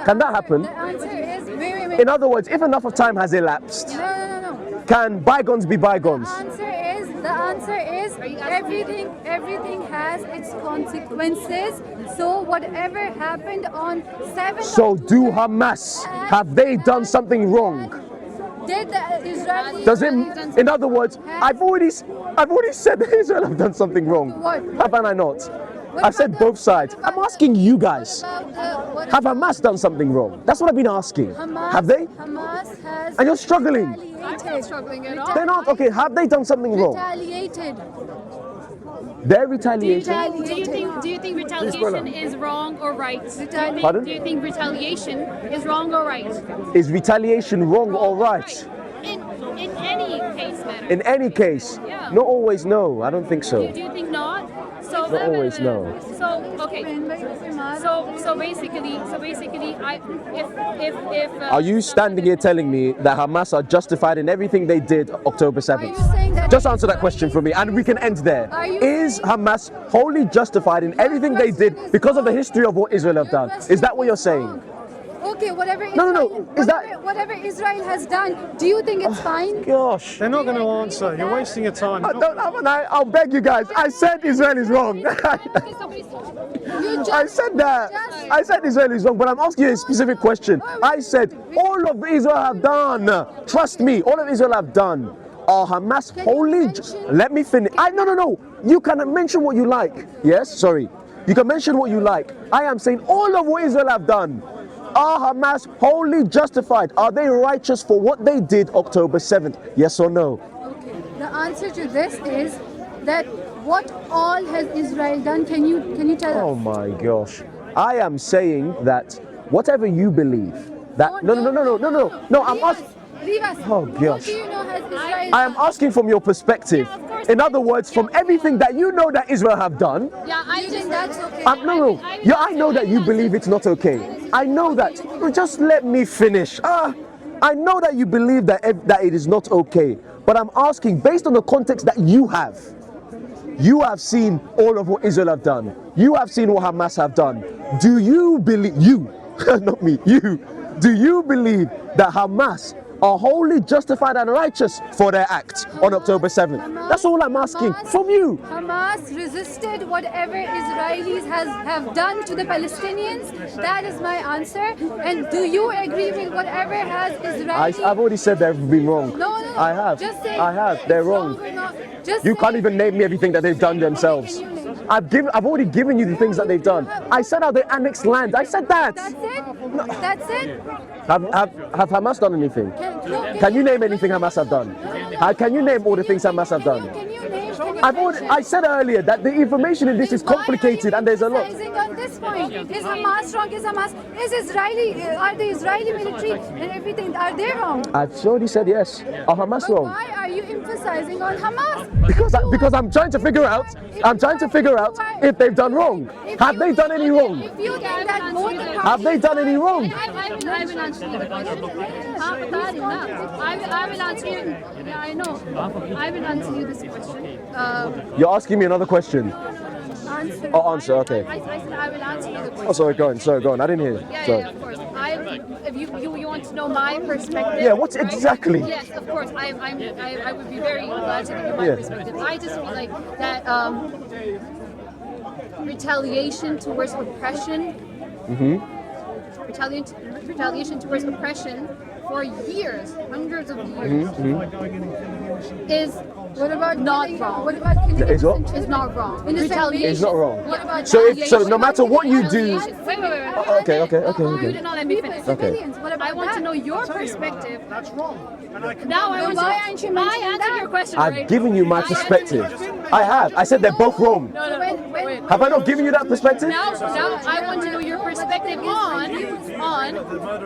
Can that happen? The answer is very. In other words, if enough of time has elapsed, No. can bygones be bygones? The answer is everything has its consequences. So whatever happened on 7th So do Hamas, have they done something wrong? Did the Israelis? Does it, in other words, I've already said that Israel have done something wrong. What? Haven't I not? I've said both sides. I'm asking you guys. Have Hamas done something wrong? That's what I've been asking. Have they? Hamas has. And you're struggling. I'm not struggling at all. They're not. Okay, have they done something wrong? Retaliated. They're retaliating. Do you think retaliation is wrong or right? Pardon? Do you think retaliation is wrong or right? Is retaliation wrong or right? In any case matter. In any case, Yeah. not always no. I don't think so. Do you think not? So Not always, no. So okay. So basically, if Are you standing here telling me that Hamas are justified in everything they did October 7th? Are you saying that? Just answer that question for me, and we can end there. Are you Is saying- Hamas wholly justified in everything they did because of the history of what Israel have done? Is that what you're saying? Okay, whatever. No. Israel, Is that- whatever Israel has done? Do you think it's fine? Gosh. They're not going to answer. You're wasting your time. I'll beg you guys. I said Israel is wrong. I said that. I said Israel is wrong, but I'm asking you a specific question. I said all of Israel have done. Trust me, all of Israel have done. Are Hamas wholly? Let me finish. No. You can mention what you like. Yes, sorry. You can mention what you like. I am saying all of what Israel have done. Are Hamas wholly justified? Are they righteous for what they did October 7th? Yes or no? Okay. The answer to this is that what all has Israel done? Can you tell Oh us? my gosh. I am saying that whatever you believe, that no, I'm asking. Leave us. Oh, gosh. What do you know has Israel I am done? asking from your perspective. Yeah, of course. In other words, from everything that you know that Israel have done. yeah, Do you think that's okay? No. Yeah, I know that you believe it's not okay. I know that. Just let me finish. I know that you believe that it is not okay. But I'm asking, based on the context that you have seen all of what Israel have done. You have seen what Hamas have done. Do you believe, not me, do you believe that Hamas are wholly justified and righteous for their act on October 7th? That's all I'm asking from you. Hamas resisted whatever Israelis have done to the Palestinians. That is my answer. And do you agree with whatever has Israelis? I've already said they've been wrong. No. I have. Just say I have. They're it's wrong. or not. Just You say can't even name me everything that they've done themselves. Can you name? I've already given you the things that they've done. I said how they annexed land. I said that. That's it. That's it. Have Hamas done anything? Can you name anything Hamas have done? Can you name all the things Hamas have done? Can you name? I said earlier that the information in this is complicated and there's a lot. On this point, is Hamas wrong? Is Israeli? Are the Israeli military and everything? Are they wrong? I've already said yes. Are Hamas wrong? Why are you emphasizing on Hamas? Because I'm trying to figure out. I'm trying to figure out if they've done wrong. Have they done any wrong? If you think that both the parties Have they done any wrong? I will answer you the question. I will answer you. Yeah, I know. I will answer you this question. You're asking me another question. Oh, answer. Okay. I said I will answer you the question. Oh, sorry. Go on. Sorry, go on. I didn't hear you. Yeah, of course. If you want to know my perspective. Yeah. What's exactly? Yes, of course. I would be very glad to give you my perspective. I just feel like that retaliation towards oppression. Retaliation towards oppression for years, hundreds of years, is not wrong. What about Is what? Is not wrong. Retaliation. It's not wrong. What about So no matter what you do. Wait. Okay. You did not let me finish. Okay. What about I want to that? know your perspective. That's wrong. And I can Now I want why aren't you I mentioning answered that? your question. I've right? given you my perspective. I have. I said they're both wrong. No. Wait. Have I not given you that perspective? Now I want to know your perspective on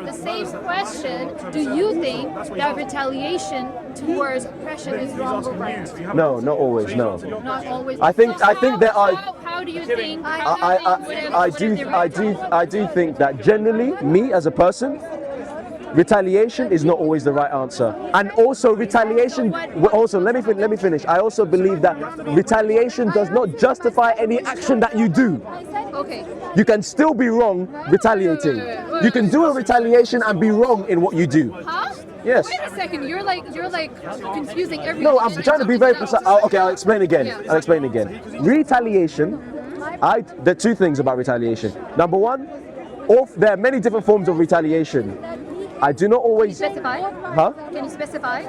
the same question. Do you think that retaliation towards oppression is wrong or right? No, not always. No. Not always. I think there are. How do you think? I do think that generally, me as a person, retaliation is not always the right answer. And also retaliation. Also, let me finish. I also believe that retaliation does not justify any action that you do. Okay. You can still be wrong retaliating. You can do a retaliation and be wrong in what you do. Huh? Yes. Wait a second. You're like confusing everything. No, I'm trying to be very precise. Okay, I'll explain again. Retaliation. There are two things about retaliation. Number one, there are many different forms of retaliation. I do not always. Can you specify? Huh? Can you specify?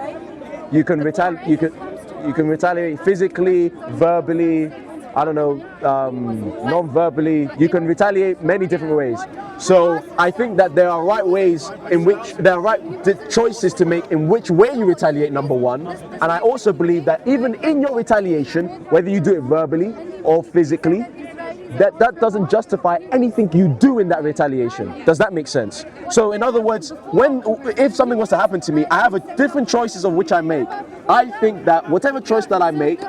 You can retaliate physically, verbally. I don't know, non-verbally. You can retaliate many different ways. So I think that there are right ways in which there are right choices to make in which way you retaliate. Number one, and I also believe that even in your retaliation, whether you do it verbally or physically, that doesn't justify anything you do in that retaliation. Does that make sense? So in other words, if something was to happen to me, I have different choices of which I make. I think that whatever choice that I make,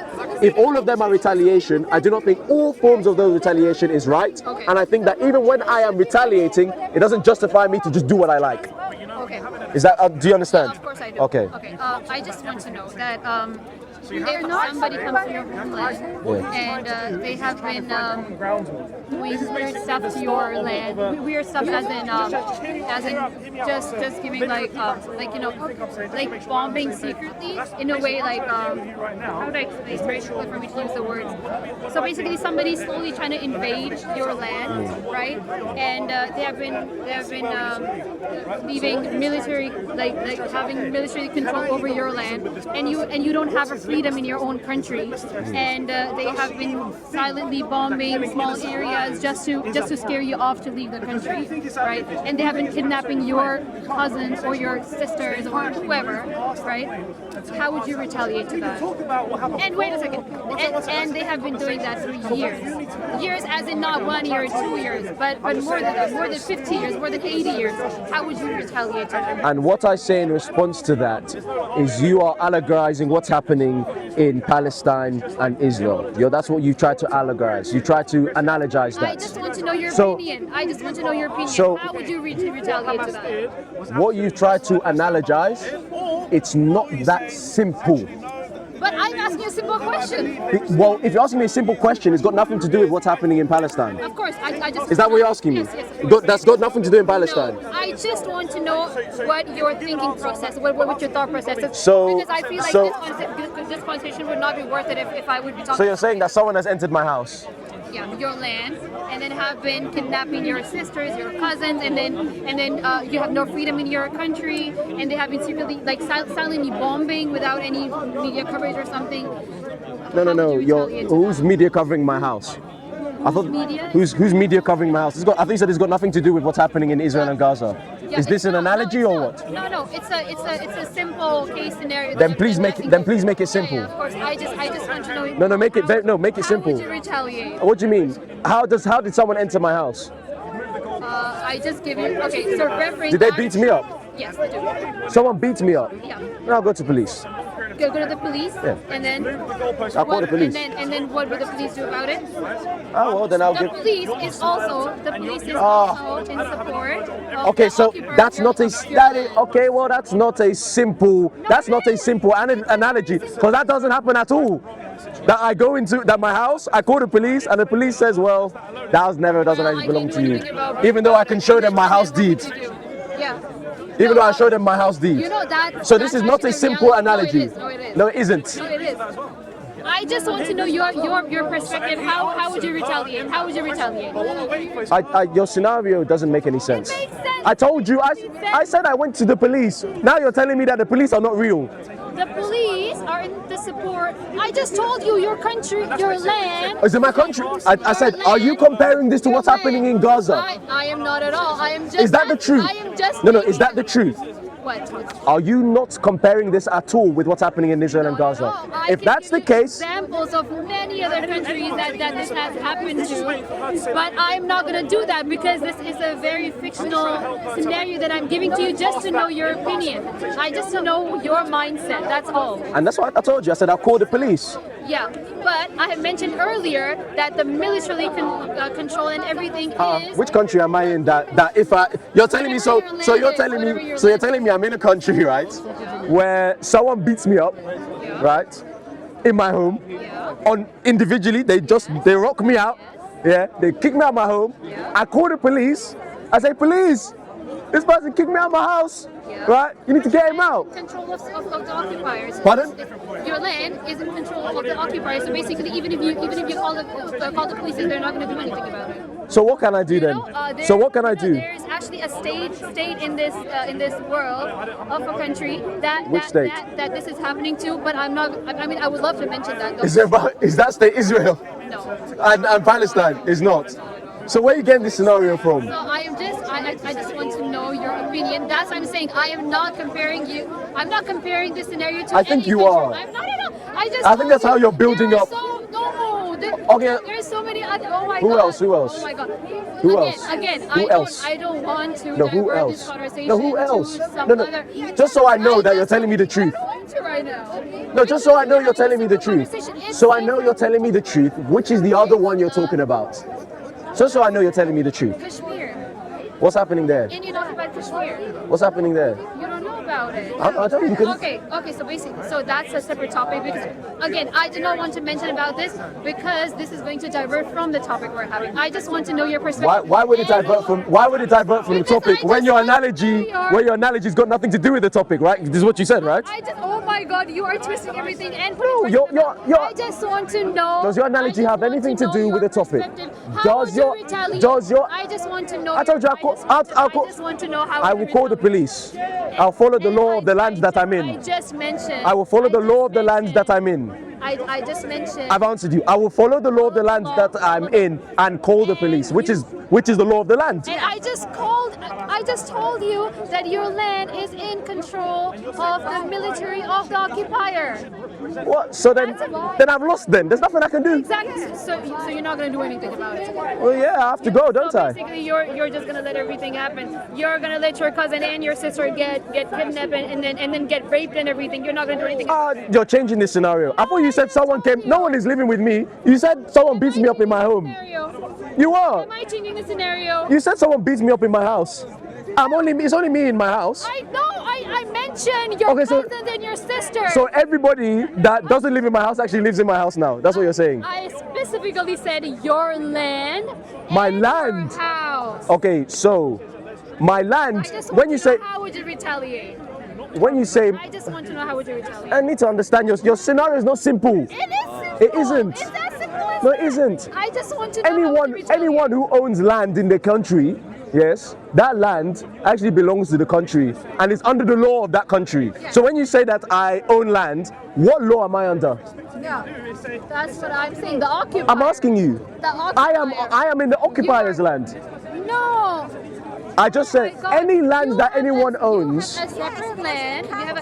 if all of them are retaliation, I do not think all forms of those retaliation is right. Okay. And I think that even when I am retaliating, it doesn't justify me to just do what I like. Okay. Is that? Do you understand? Of course I do. Okay. I just want to know that if somebody comes to your homeland and they have been doing weird stuff to your land, weird stuff as in just giving like bombing secretly in a way like how would I explain? It's very difficult for me to use the words. So basically, somebody's slowly trying to invade your land, right? And they have been leaving military like having military control over your land, and you don't have a freedom in your own country, and they have been silently bombing small areas just to scare you off to leave the country, right? And they have been kidnapping your cousins or your sisters or whoever, right? How would you retaliate to that? And wait a second, and they have been doing that for years, as in not 1 year or 2 years, but more than that, more than 50 years, more than 80 years. How would you retaliate to that? And what I say in response to that is you are allegorize what's happening in Palestine and Israel. That's what you try to allegorize. You try to analogize that. I just want to know your opinion. So, how would you retaliate to that? What you try to analogize, it's not that simple. But I'm asking a simple question. Well, if you're asking me a simple question, it's got nothing to do with what's happening in Palestine. Of course, I just... Is that what you're asking me? Yes. That's got nothing to do in Palestine. No, I just want to know what your thinking process, what your thought process is. So, because I feel like this conversation would not be worth it if I would be talking... So you're saying that someone has entered my house? Yeah, your land, and then have been kidnapping your sisters, your cousins, and then you have no freedom in your country, and they have been secretly, like silently bombing without any media coverage or something. No. Who's media covering my house? I thought media? who's media covering my house? I think you said it's got nothing to do with what's happening in Israel and Gaza. Yeah, Is this an analogy or it's what? not. No, it's a simple case scenario. Then please make it simple. Yeah, of course. I just want to know. No, make it simple. How would you retaliate? What do you mean? How did someone enter my house? I just give you. Okay, so referring. Did they beat me up? Yes, they do. Someone beat me up. Yeah. Then I'll go to police. Go to the police, Yeah. and then I'll call the police. And then what will the police do about it? Oh well, then I'll The give. police is also in support. Of Okay, the so occupier that's not a of your that is, land. okay. Well, that's not a simple analogy because that doesn't happen at all. That I go into my house, I call the police, and the police says, "Well, that house doesn't actually belong to you," even though I can show them my house deed. Yeah. Even though I show them my house deed. You know that. So this is not a simple analogy. No, it is. No, it isn't. No, it is. I just want to know your perspective. How would you retaliate? How would you retaliate? Your scenario doesn't make any sense. It makes sense. I told you. I said I went to the police. Now you're telling me that the police are not real. The police are in the support. I just told you your country, your land. Is it my country? I said, are you comparing this to what's happening in Gaza? I am not at all. I am just. Is that the truth? I am just. No, is that the truth? What? Are you not comparing this at all with what's happening in Israel and Gaza? If that's the case, examples of many other countries that this has happened to, but I'm not going to do that because this is a very fictional scenario that I'm giving to you just to know your opinion. I just to know your mindset. That's all. and that's what I told you. I said I'll call the police. Yeah, but I have mentioned earlier that the military control and everything is. Which country am I in that if you're telling me you're telling me I'm in a country, right, where someone beats me up, right, in my home, on individually, they rock me out, yeah, they kick me out of my home, I call the police, I say, police, this person kicked me out of my house, right, you need to get him out. Control of the occupiers. Pardon? Your land is in control of the occupiers, so basically even if you call the police, they're not going to do anything about it. So what can I do then? So what can I do? There's actually a state in this world of a country that this is happening to, but I'm not. I mean, I would love to mention that. Though. Is that state Israel? No. And Palestine is not. So where are you getting this scenario from? So I just want to know your opinion. That's what I'm saying. I am not comparing you. I'm not comparing this scenario to. I think you are. I'm not at all. I think that's how you're building up. There's so many other. Oh my Who God. else? Oh my God. Who else? Again, Who else? I don't want to No, who divert else? this conversation No, who else? to some No. other. Just so I know that you're telling me the truth. I don't want to right now. No, just so I know you're telling me the truth. So I know you're telling me the truth. Which is the other one you're talking about? Just so I know you're telling me the truth. Kashmir. What's happening there? Indian occupied Kashmir. What's happening there? You don't know about it. I don't. You can. Okay, so basically, so that's a separate topic because, again, I do not want to mention about this because this is going to divert from the topic we're having. I just want to know your perspective. Why would it divert from the topic when your analogy's got nothing to do with the topic, right? This is what you said, right? Oh my God, you are twisting everything and No, I just want to know. Does your analogy have anything to do with the topic? Does your I just want to know. I told you I just want to know how. I will call the police. I'll follow the law of the land that I'm in. I just mentioned. I will follow the law of the land that I'm in. I just mentioned. I've answered you. I will follow the law of the land that I'm in and call the police, which is the law of the land. And I just told you that your land is in control of the military of the occupier. What? So then I've lost. Then there's nothing I can do. Exactly. So you're not gonna do anything about it. Well, yeah, I have to go, don't I? Basically, you're just gonna let everything happen. You're gonna let your cousin and your sister get kidnapped and then get raped and everything. You're not gonna do anything. You're changing this scenario. I thought you said someone came. No one is living with me. You said someone beats me up in my home. You are. Am I changing the scenario? You said someone beats me up in my house. It's only me in my house. I know. I mentioned your cousins and your sister. So everybody that doesn't live in my house actually lives in my house now. That's what you're saying. I specifically said your land. My and land. Your house. Okay, so my land. When you say, how would you retaliate? When you say, I just want to know how would you retaliate. I need to understand your scenario is not simple. It is simple. It isn't. It's as simple as No, it isn't. I just want to know how would you retaliate. Anyone who owns land in the country yes, that land actually belongs to the country and is under the law of that country. So when you say that I own land, what law am I under? Yeah, that's what I'm saying. The occupier. I'm asking you. The occupier. I am in the occupier's land. No. I just said any land that anyone owns. You have a separate land. You have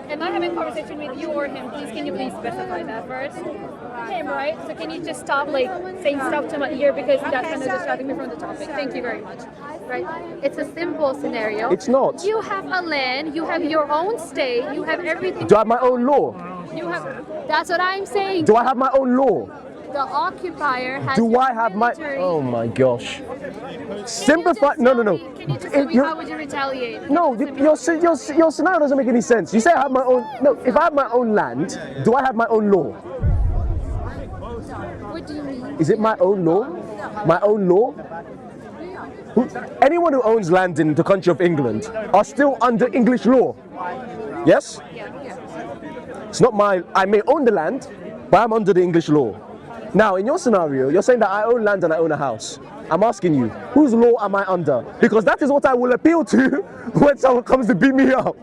am I having a conversation with you or him? Please, can you please specify that first? Him, right? So can you just stop like saying stuff to my ear because that's kind of distracting me from the topic. Thank you very much. Right? It's a simple scenario. It's not. You have a land. You have your own state. You have everything. Do I have my own law? You have. That's what I'm saying. Do I have my own law? The occupier has. Do I have my? Oh my gosh. Simplify. No. Can you just tell me how would you retaliate? No, your scenario doesn't make any sense. You say I have my own. No, if I have my own land, do I have my own law? What do you mean? Is it my own law? My own law? Anyone who owns land in the country of England are still under English law. Yes? It's not my. I may own the land, but I'm under the English law. Now, in your scenario, you're saying that I own land and I own a house. I'm asking you, whose law am I under? Because that is what I will appeal to when someone comes to beat me up.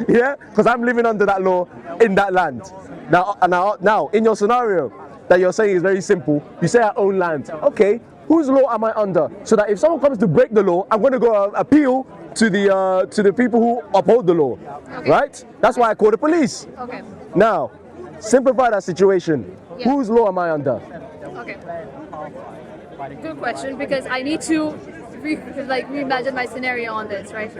Yeah? Because I'm living under that law in that land. Now, in your scenario that you're saying is very simple, you say I own land. Okay, whose law am I under? So that if someone comes to break the law, I'm going to go appeal to the people who uphold the law. Okay. Right? That's why I call the police. Okay. Now, simplify that situation. Yeah. Whose law am I under? Okay. Good question, because I need to reimagine my scenario on this, right?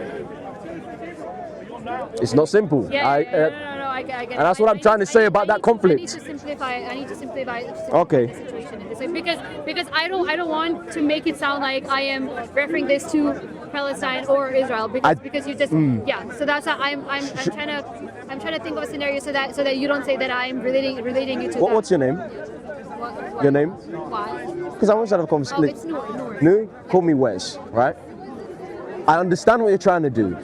It's not simple. Yeah, I get it. And that's what I'm trying to say about that conflict. I need to simplify okay. the situation in this way, because I don't want to make it sound like I am referring this to Palestine or Israel, because you just So that's how I'm trying to think of a scenario so that you don't say that I'm relating you to that. What's your name? What? Your name? Why? Because I want to have a conversation. Oh, it's Noor. Noor, call me Wes, right? I understand what you're trying to do.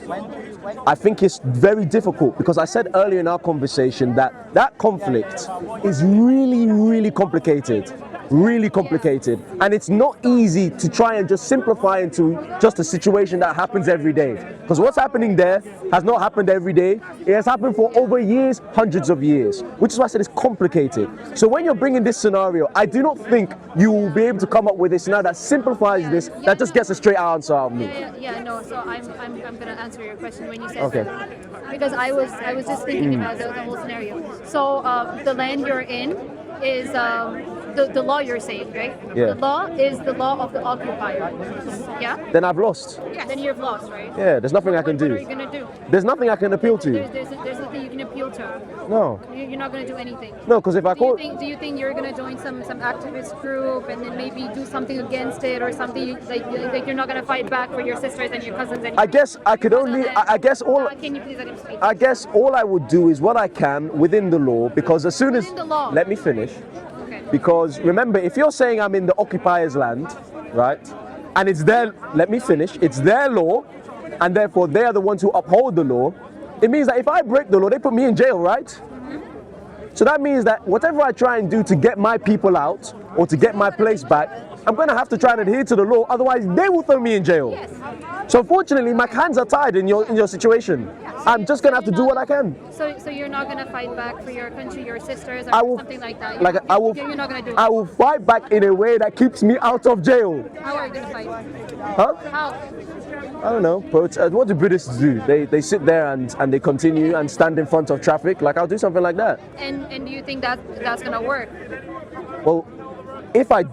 I think it's very difficult because I said earlier in our conversation that conflict is really, really complicated. Really complicated. And it's not easy to try and just simplify into just a situation that happens every day. Because what's happening there has not happened every day. It has happened for over years, hundreds of years. Which is why I said it's complicated. So when you're bringing this scenario, I do not think you will be able to come up with a scenario that simplifies this, that just gets a straight answer out of me. No. So I'm gonna answer your question when you said that. Because I was just thinking about the whole scenario. So the land you're in is the law you're saying, right? Yeah. The law is the law of the occupier. Yeah? Then I've lost. Yeah. Then you've lost, right? Yeah, there's nothing I can do. What are you going to do? There's nothing I can appeal to. There's nothing you can appeal to. No. You're not going to do anything. No, because if I call... Do you think you're going to join some activist group and then maybe do something against it, or something like you're not going to fight back for your sisters and your cousins? And I guess I could only... I guess all... Can you please let him speak? I guess all I would do is what I can within the law, because as soon as... Within the law. Let me finish. Because remember, if you're saying I'm in the occupier's land, right, and it's their, let me finish, it's their law, and therefore they are the ones who uphold the law, it means that if I break the law, they put me in jail, right? So that means that whatever I try and do to get my people out, or to get my place back, I'm going to have to try and adhere to the law, otherwise they will throw me in jail. Yes. So fortunately, my hands are tied in your situation. I'm just going to have to do what I can. So you're not going to fight back for your country, your sisters, or something like that? You're not going to do it? I will fight back in a way that keeps me out of jail. How are you going to fight? Huh? How? I don't know, but what do Buddhists do? They sit there and they continue and stand in front of traffic. Like, I'll do something like that. And do you think that's going to work? Well, if I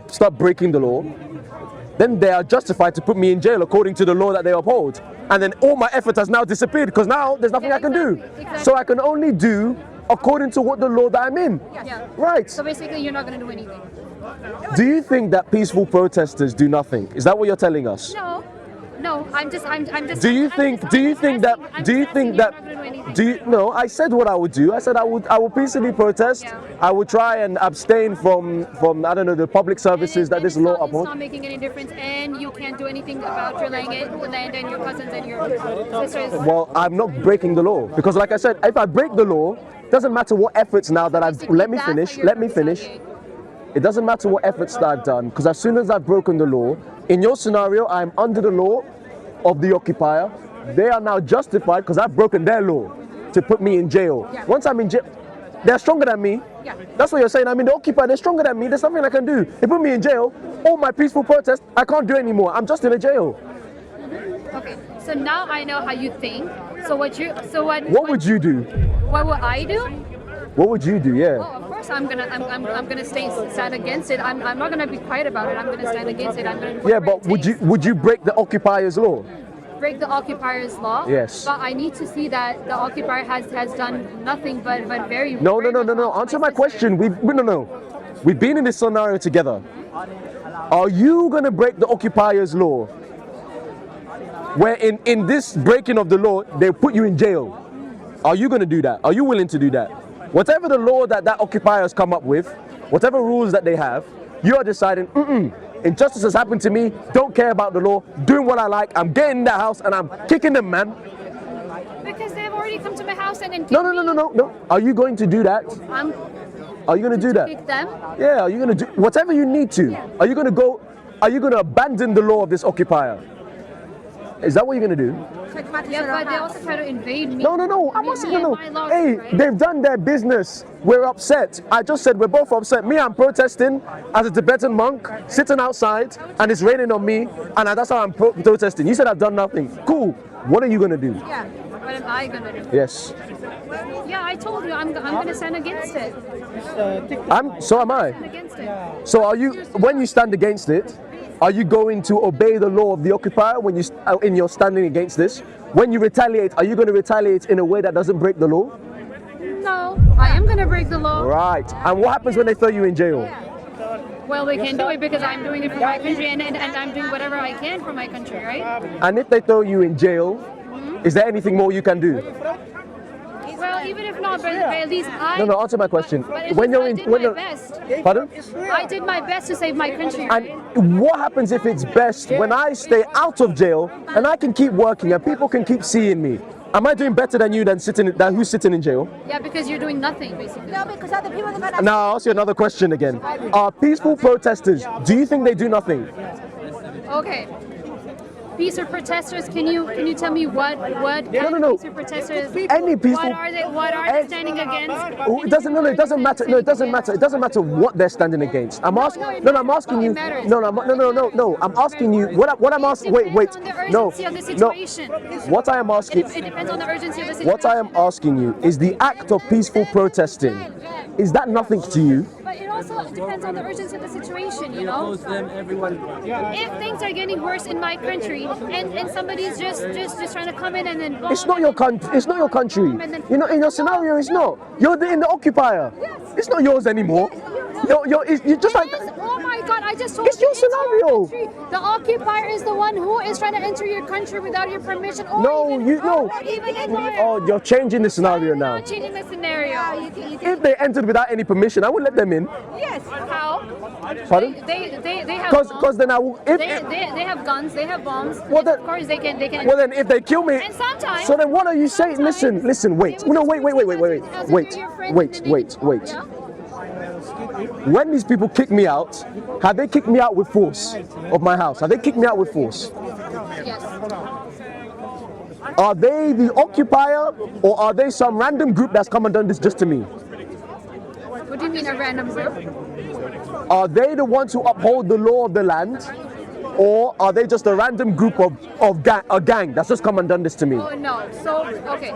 start breaking the law, then they are justified to put me in jail according to the law that they uphold. And then all my effort has now disappeared because now there's nothing I can do. Exactly. So I can only do according to what the law that I'm in. Yeah. Right. So basically you're not going to do anything. Do you think that peaceful protesters do nothing? Is that what you're telling us? No, I'm just. No, I said what I would do. I said I would peacefully protest. Yeah. I would try and abstain from I don't know, the public services that this law upholds. It's not making any difference, and you can't do anything about your land and your cousins and your sisters. Well, I'm not breaking the law because, like I said, if I break the law, doesn't matter what efforts now that I've. Let me finish. It doesn't matter what efforts that I've done, because as soon as I've broken the law, in your scenario, I'm under the law of the occupier. They are now justified because I've broken their law to put me in jail. Once I'm in jail, they're stronger than me. That's what you're saying. I mean, the occupier, they're stronger than me. There's nothing I can do. They put me in jail. All my peaceful protest, I can't do anymore. I'm just in a jail. Okay, so now I know how you think. So what would you do? What would I do? What would you do? Yeah. Well, of course I'm gonna stand against it. I'm not gonna be quiet about it. I'm gonna stand against it. I'm gonna. Yeah, but would you break the occupier's law? Break the occupier's law? Yes. But I need to see that the occupier has done nothing but very. No. Answer my question. We've been in this scenario together. Are you gonna break the occupier's law? Where in this breaking of the law, they put you in jail. Are you gonna do that? Are you willing to do that? Whatever the law that occupier has come up with, whatever rules that they have, you are deciding, injustice has happened to me, don't care about the law, doing what I like, I'm getting in the house and I'm kicking them, man. Because they've already come to my house and No. Are you going to do that? Are you going to do that? Kick them? Yeah, are you going to do whatever you need to? Are you going to abandon the law of this occupier? Is that what you're going to do? Yeah, but they also try to invade me. No. I'm not saying no. Hey, they've done their business. We're upset. I just said we're both upset. Me, I'm protesting as a Tibetan monk, sitting outside, and it's raining on me, and that's how I'm protesting. You said I've done nothing. Cool. What are you going to do? Yeah. What am I going to do? Yes. Yeah, I told you I'm going to stand against it. So am I. Against it. So are you? When you stand against it, are you going to obey the law of the occupier when in your standing against this? When you retaliate, are you going to retaliate in a way that doesn't break the law? No, I am going to break the law. Right. And what happens when they throw you in jail? Well, they can do it because I'm doing it for my country and I'm doing whatever I can for my country, right? And if they throw you in jail, is there anything more you can do? Well, even if not, but at least No, answer my question. When you're in, my best. Pardon? I did my best to save my country. And what happens if it's best when I stay out of jail and I can keep working and people can keep seeing me? Am I doing better than you than who's sitting in jail? Yeah, because you're doing nothing, basically. No, because other people are gonna. Now I'll ask you another question again. Are peaceful protesters, do you think they do nothing? Okay. Peaceful protesters, can you tell me what No. peaceful protesters? Any peaceful. What are they standing against? It doesn't matter. No, it doesn't matter. It doesn't matter what they're standing against. I'm asking you. No, I'm asking you. No. I'm asking you. What I'm asking. Wait. No. What I am asking. It depends on the urgency of the situation. What I am asking you is the act of peaceful protesting. Is that nothing to you? But it also depends on the urgency of the situation, you know? If things are getting worse in my country and somebody's just trying to come in and then It's not your country. It's not your country. You know, in your scenario, it's not. You're in the occupier. It's not yours anymore. You're just like. Oh my God! I just told it's your scenario. The occupier is the one who is trying to enter your country without your permission. No. You're changing the scenario now. I'm not changing the scenario. If they entered without any permission, I would let them in. Yes. How? Pardon? They have. Because then I will. They have guns. They have bombs. Well, of course they can. Well then, if they kill me. And sometimes. So then, what are you saying? Listen. Wait. No. Wait. When these people kick me out, have they kicked me out with force of my house? Have they kicked me out with force? Yes. Are they the occupier or are they some random group that's come and done this just to me? What do you mean a random group? Are they the ones who uphold the law of the land? Or are they just a random group of a gang that's just come and done this to me? Oh no. So okay.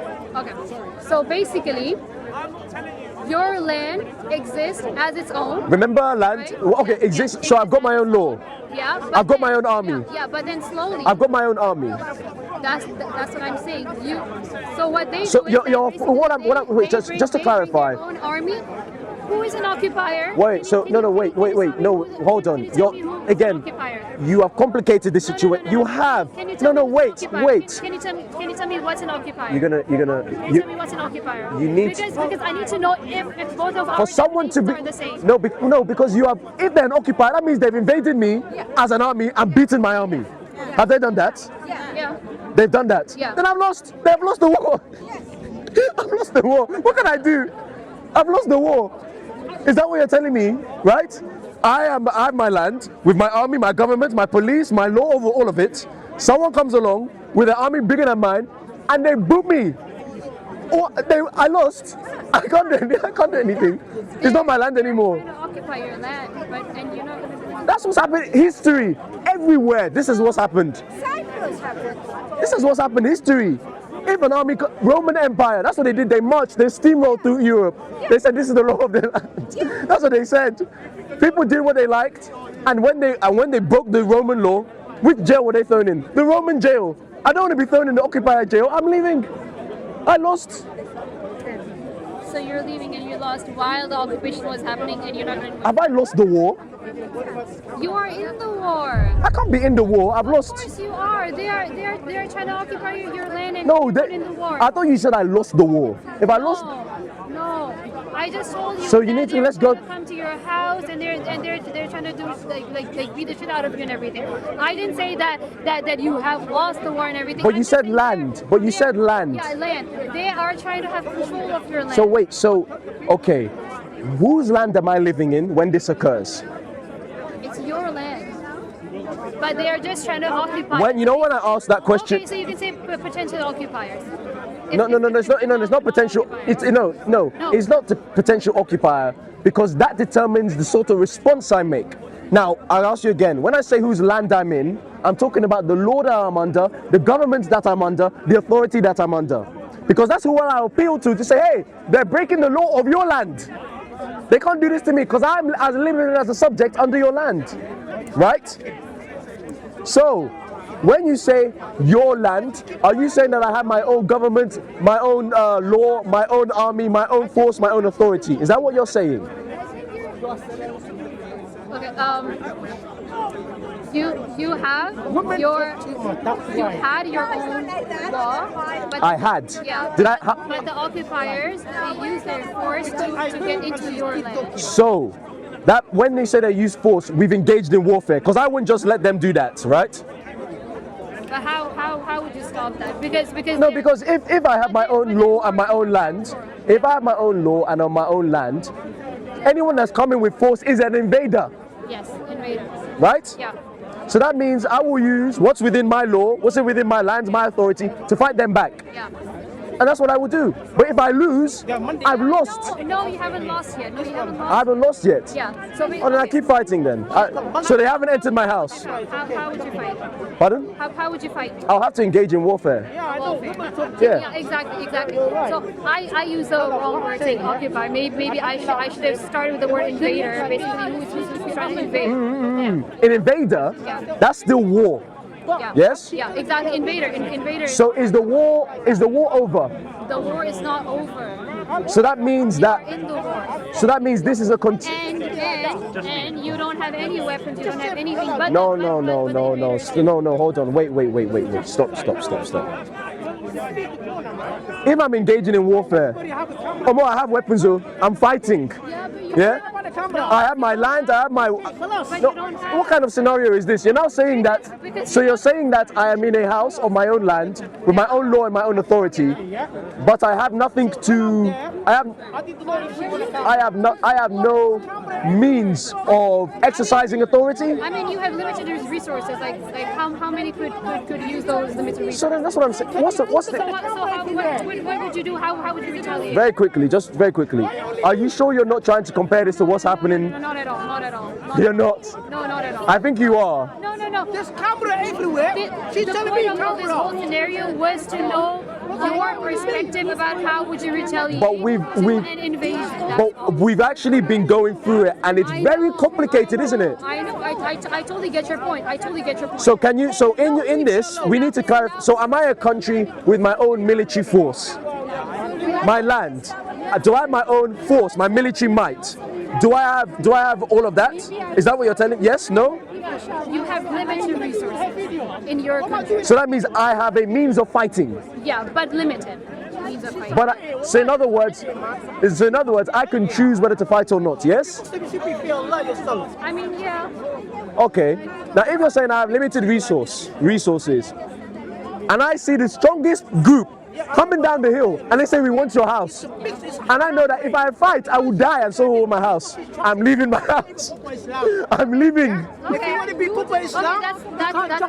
So basically, your land exists as its own. Remember, land. Right? Okay, exists. So I've got my own law. Yeah. I've got my own army. Yeah, but then slowly. I've got my own army. That's what I'm saying. So what they So do wait, just to clarify. Their own army. Who is an occupier? Wait, so no, wait, no, hold on. You have complicated the situation. You have. Wait. Can you tell me what's an occupier? You're gonna. Can you tell me what's an occupier? You need because I need to know if both of our for someone to be are the same. No, because you have. If they're an occupier, that means they've invaded me as an army and beaten my army. Have they done that? Yeah. They've done that. Yeah. Then I've lost. They've lost the war. I've lost the war. What can I do? I've lost the war. Is that what you're telling me? Right? I have my land with my army, my government, my police, my law over all of it. Someone comes along with an army bigger than mine, and they boot me. Or I lost. I can't do anything. It's not my land anymore. You're trying to occupy your land, and you're not going to do that. That's what's happened. History everywhere. This is what's happened. Cyprus happened. This is what's happened. History. If an army, Roman Empire, that's what they did. They marched, they steamrolled through Europe. They said this is the law of the land. That's what they said. People did what they liked, and when they broke the Roman law, which jail were they thrown in? The Roman jail. I don't want to be thrown in the occupier jail. I'm leaving. I lost. So you're leaving and you lost while the occupation was happening, and you're not going to. Have I lost the war? You are in the war. I can't be in the war. I've lost. Of course you are. They are trying to occupy your land, and No, you're not in the war. I thought you said I lost the war. If I lost, No. I just told you. So you that need to- they're let's go- trying to come to your house, and they're trying to do like beat the shit out of you and everything. I didn't say that you have lost the war and everything. But I'm you just said saying land. they're- But you they're- said land. Yeah, land. They are trying to have control of your land. So wait. So okay, whose land am I living in when this occurs? It's your land. But they are just trying to occupy. When when I asked that question. Okay, so you can say potential occupiers. No, it's not potential. It's no. It's not the potential occupier, because that determines the sort of response I make. Now, I'll ask you again. When I say whose land I'm in, I'm talking about the law that I'm under, the government that I'm under, the authority that I'm under. Because that's who I appeal to say, hey, they're breaking the law of your land. They can't do this to me because I'm as living as a subject under your land, right? So, when you say your land, are you saying that I have my own government, my own law, my own army, my own force, my own authority? Is that what you're saying? Okay. You had your own law. But I had. Yeah. Did I? But the occupiers, they use their force to get into your land. So, that when they say they use force, we've engaged in warfare. Because I wouldn't just let them do that, right? But how would you stop that? Because No, because if I have my own law and my own land, if I have my own law and on my own land, anyone that's coming with force is an invader, yes, invaders. right? Yeah. So that means I will use what's within my law, what's within my land, my authority, to fight them back. Yeah. And that's what I will do. But if I lose, I've lost. No, you haven't lost yet. No, you haven't I lost. haven't lost yet. Yeah. So Oh, then I keep fighting then. So they haven't entered my house. How would you fight? Pardon? How would you fight? I'll have to engage in warfare. Warfare. Yeah. Exactly. So I use the wrong word saying occupy. Maybe I should have started with the word invader. Basically, who's trying to invade? An invader, that's still war. Yeah. Yes? Yeah, exactly. Invader. So is the war over? The war is not over. So that means that In the war. so that means this is a And you don't have any weapons. You don't have anything. But No, hold on. Wait. Stop. If I'm engaging in warfare, I have weapons though. I'm fighting. Yeah? I have my land, I have my... No, what kind of scenario is this? You're now saying that... So you're saying that I am in a house of my own land, with my own law and my own authority, but I have nothing to... I have no means of exercising authority? I mean, you have limited resources. Like how many could use those limited resources? So then that's what I'm saying. What's the... What would you do? How would you retaliate? Very quickly. Are you sure you're not trying to compare this to what's happening? No, not at all. You're not? No, not at all. I think you are. No. There's camera everywhere. She's The telling me point of this camera. whole scenario was to know your perspective about how would you retaliate But we've- to an invasion. That's all. But we've actually been going through it, and it's very complicated, isn't it? I know. I totally get your point. So can you? So in this, we need to clarify. So am I a country with my own military force? My land. Do I have my own force? My military might? Do I have all of that? Is that what you're telling? Yes? No? You have limited resources in your country. So that means I have a means of fighting. Yeah, but limited means of fighting. But so in other words, I can choose whether to fight or not. Yes? I mean, yeah. Okay. Now, if you're saying I have limited resources, and I see the strongest group coming down the hill, and they say we want your house. And I know that if I fight, I will die, and so will my house. I'm leaving my house. I'm leaving. Okay. That's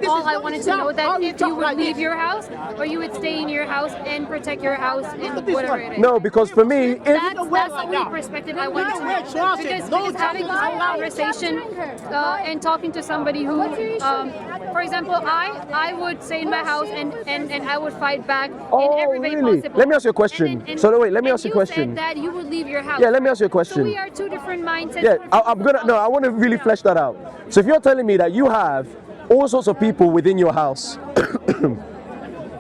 all I wanted to know. That if you would leave your house, or you would stay in your house and protect your house and whatever it is. No, because for me, if That's the only perspective I wanted to know. Because having this whole conversation and talking to somebody who, for example, I would stay in my house and I would fight back in every way really? possible. Let me ask you a question. So wait, let me ask you a You question. said that you would leave your house. Yeah, let me ask you a question. So we are two different mindsets. Yeah, I want to really flesh that out. So if you're telling me that you have all sorts of people within your house,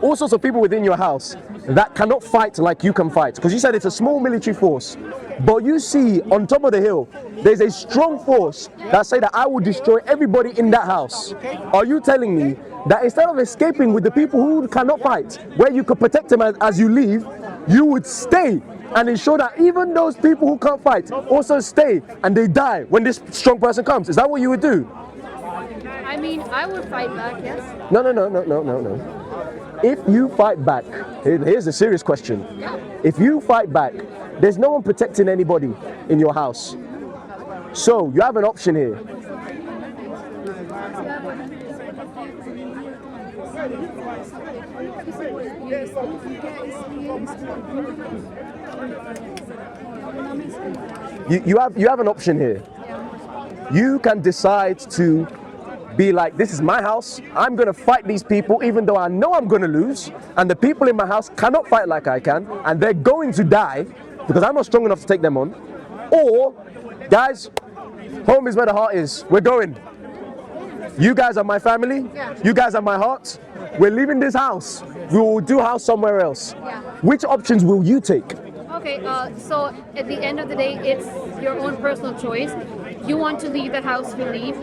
all sorts of people within your house that cannot fight like you can fight, because you said it's a small military force, but you see on top of the hill, there's a strong force that say that I will destroy everybody in that house. Are you telling me that instead of escaping with the people who cannot fight, where you could protect them as you leave, you would stay and ensure that even those people who can't fight also stay and they die when this strong person comes? Is that what you would do? I mean, I would fight back, yes. No. If you fight back, here's a serious question. If you fight back, there's no one protecting anybody in your house. So you have an option here. You have an option here. You can decide to be like, this is my house, I'm gonna fight these people even though I know I'm gonna lose, and the people in my house cannot fight like I can, and they're going to die because I'm not strong enough to take them on. Or, guys, home is where the heart is, we're going. You guys are my family, you guys are my heart, we're leaving this house, we will do house somewhere else. Which options will you take? Okay, so at the end of the day, it's your own personal choice. You want to leave the house, you leave.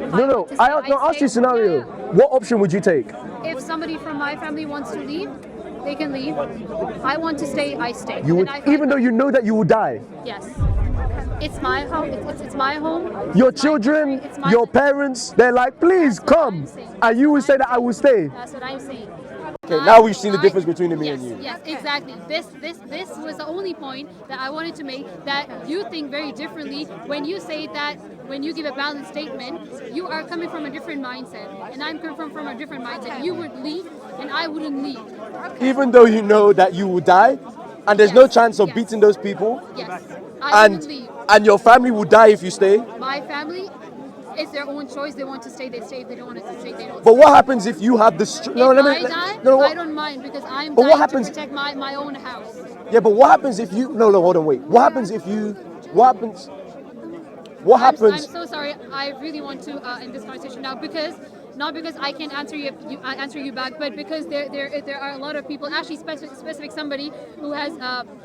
I asked you a scenario. What option would you take? If somebody from my family wants to leave, they can leave. I want to stay, I stay. You would, even though you know that you will die? Yes. It's my home. It's my home. Your children, your parents, they're like, please come. And you will say that I will stay. That's what I'm saying. Okay, now we've seen the difference between me and you. Yes, exactly. This was the only point that I wanted to make, that you think very differently when you say that, when you give a balanced statement, you are coming from a different mindset, and I'm coming from a different mindset. You would leave, and I wouldn't leave. Even though you know that you will die, and there's no chance of beating those people, yes, I wouldn't leave. And your family will die if you stay. My family, it's their own choice. They want to stay, they stay. If they don't want to stay, they don't. But what happens if you have the I don't mind, because I'm dying to protect my own house. Yeah, but what happens if you? No, hold on, wait. What happens if you? What happens? I'm so sorry. I really want to end this conversation now, because not because I can answer you back, but because there are a lot of people, actually specific somebody who has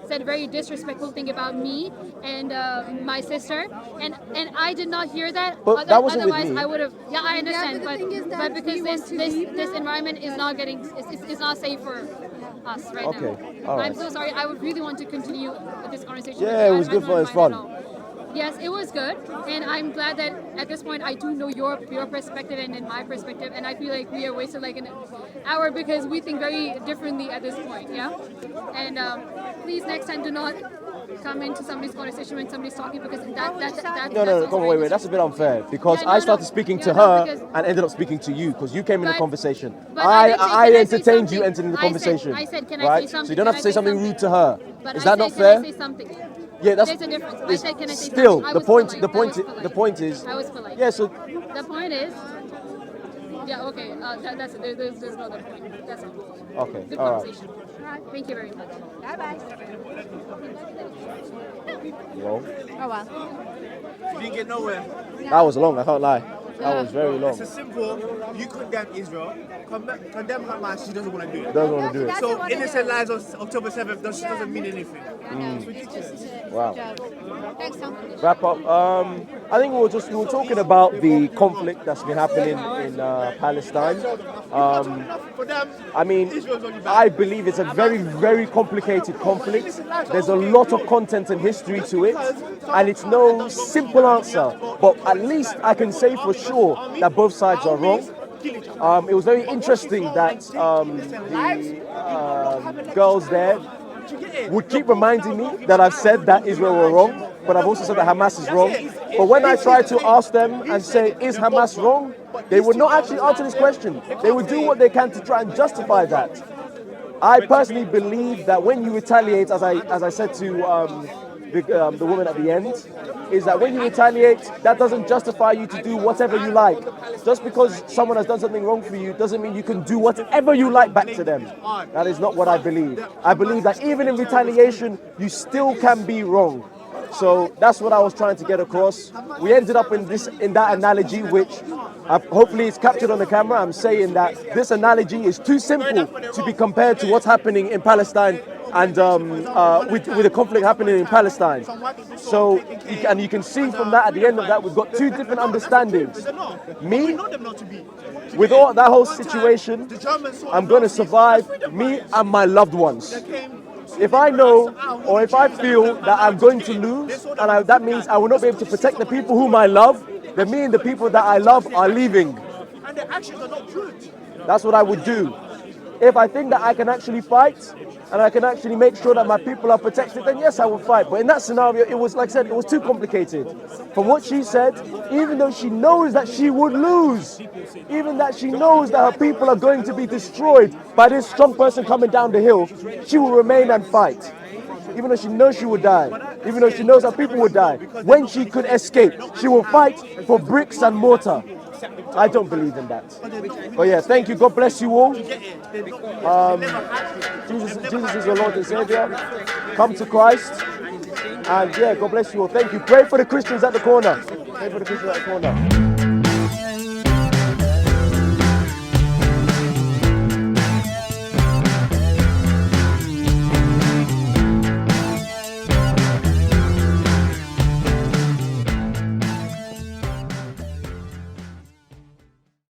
said a very disrespectful thing about me and my sister, and I did not hear that. But that wasn't otherwise with me. I would have. Yeah, I understand, Yeah, but because this environment is not getting, it's not safe for us right now. Okay, all right. I'm so sorry. I would really want to continue this conversation. Yeah, it was good for it's fun. Yes, it was good, and I'm glad that at this point I do know your perspective and my perspective, and I feel like we are wasted like an hour because we think very differently at this point, yeah? And please next time do not come into somebody's conversation when somebody's talking, because that No, come on, wait, that's a bit unfair, because I started speaking to her and ended up speaking to you, because you came in the conversation. I entertained you entering the conversation. I said, can right? I say something? So you don't have to say something rude to her. But Is that not fair? Can I say something? Yeah, that's there's a difference. I said, can I say still something? the point is. I was polite. Yeah, so the point is. Yeah, okay. That's it. There's no other point. That's all. Okay. Good All conversation. right. Thank you very much. Bye-bye. Well, Oh, wow. You didn't get nowhere. that was long, I can't lie. That was very long. It's a simple, you condemn Israel, condemn Hamas, she doesn't want to do it. Doesn't want to do it. So innocent lives on October 7th doesn't mean anything. It's ridiculous. Wow. Thanks, Tom. Wrap up. I think we were talking about the conflict that's been happening in Palestine. For them, I mean, Israel's only bad. I believe it's a very, very complicated conflict. There's a lot of content and history to it, and it's no simple answer. But at least I can say for sure that both sides are wrong. It was very interesting that the girls there would keep reminding me that I've said that Israel were wrong, but I've also said that Hamas is wrong. But when I try to ask them and say, is Hamas wrong? They would not actually answer this question. They would do what they can to try and justify that. I personally believe that when you retaliate, as I said to the woman at the end, is that when you retaliate, that doesn't justify you to do whatever you like. Just because someone has done something wrong for you doesn't mean you can do whatever you like back to them. That is not what I believe. I believe that even in retaliation, you still can be wrong. So that's what I was trying to get across. We ended up in that analogy, which hopefully is captured on the camera. I'm saying that this analogy is too simple to be compared to what's happening in Palestine and with the conflict happening in Palestine. So, and you can see from that, at the end of that, we've got two different understandings. Me, with all that whole situation, I'm going to survive, me and my loved ones. If I know or if I feel that I'm going to lose, and that means I will not be able to protect the people whom I love, then me and the people that I love are leaving. And the actions are not good. That's what I would do. If I think that I can actually fight and I can actually make sure that my people are protected, then yes, I will fight. But in that scenario, it was, like I said, it was too complicated. From what she said, even though she knows that she would lose, even that she knows that her people are going to be destroyed by this strong person coming down the hill, she will remain and fight. Even though she knows she would die, even though she knows her people would die, when she could escape, she will fight for bricks and mortar. I don't believe in that. But yeah, thank you. God bless you all. Jesus is your Lord and Savior. Come to Christ. And yeah, God bless you all. Thank you. Pray for the Christians at the corner. Pray for the Christians at the corner.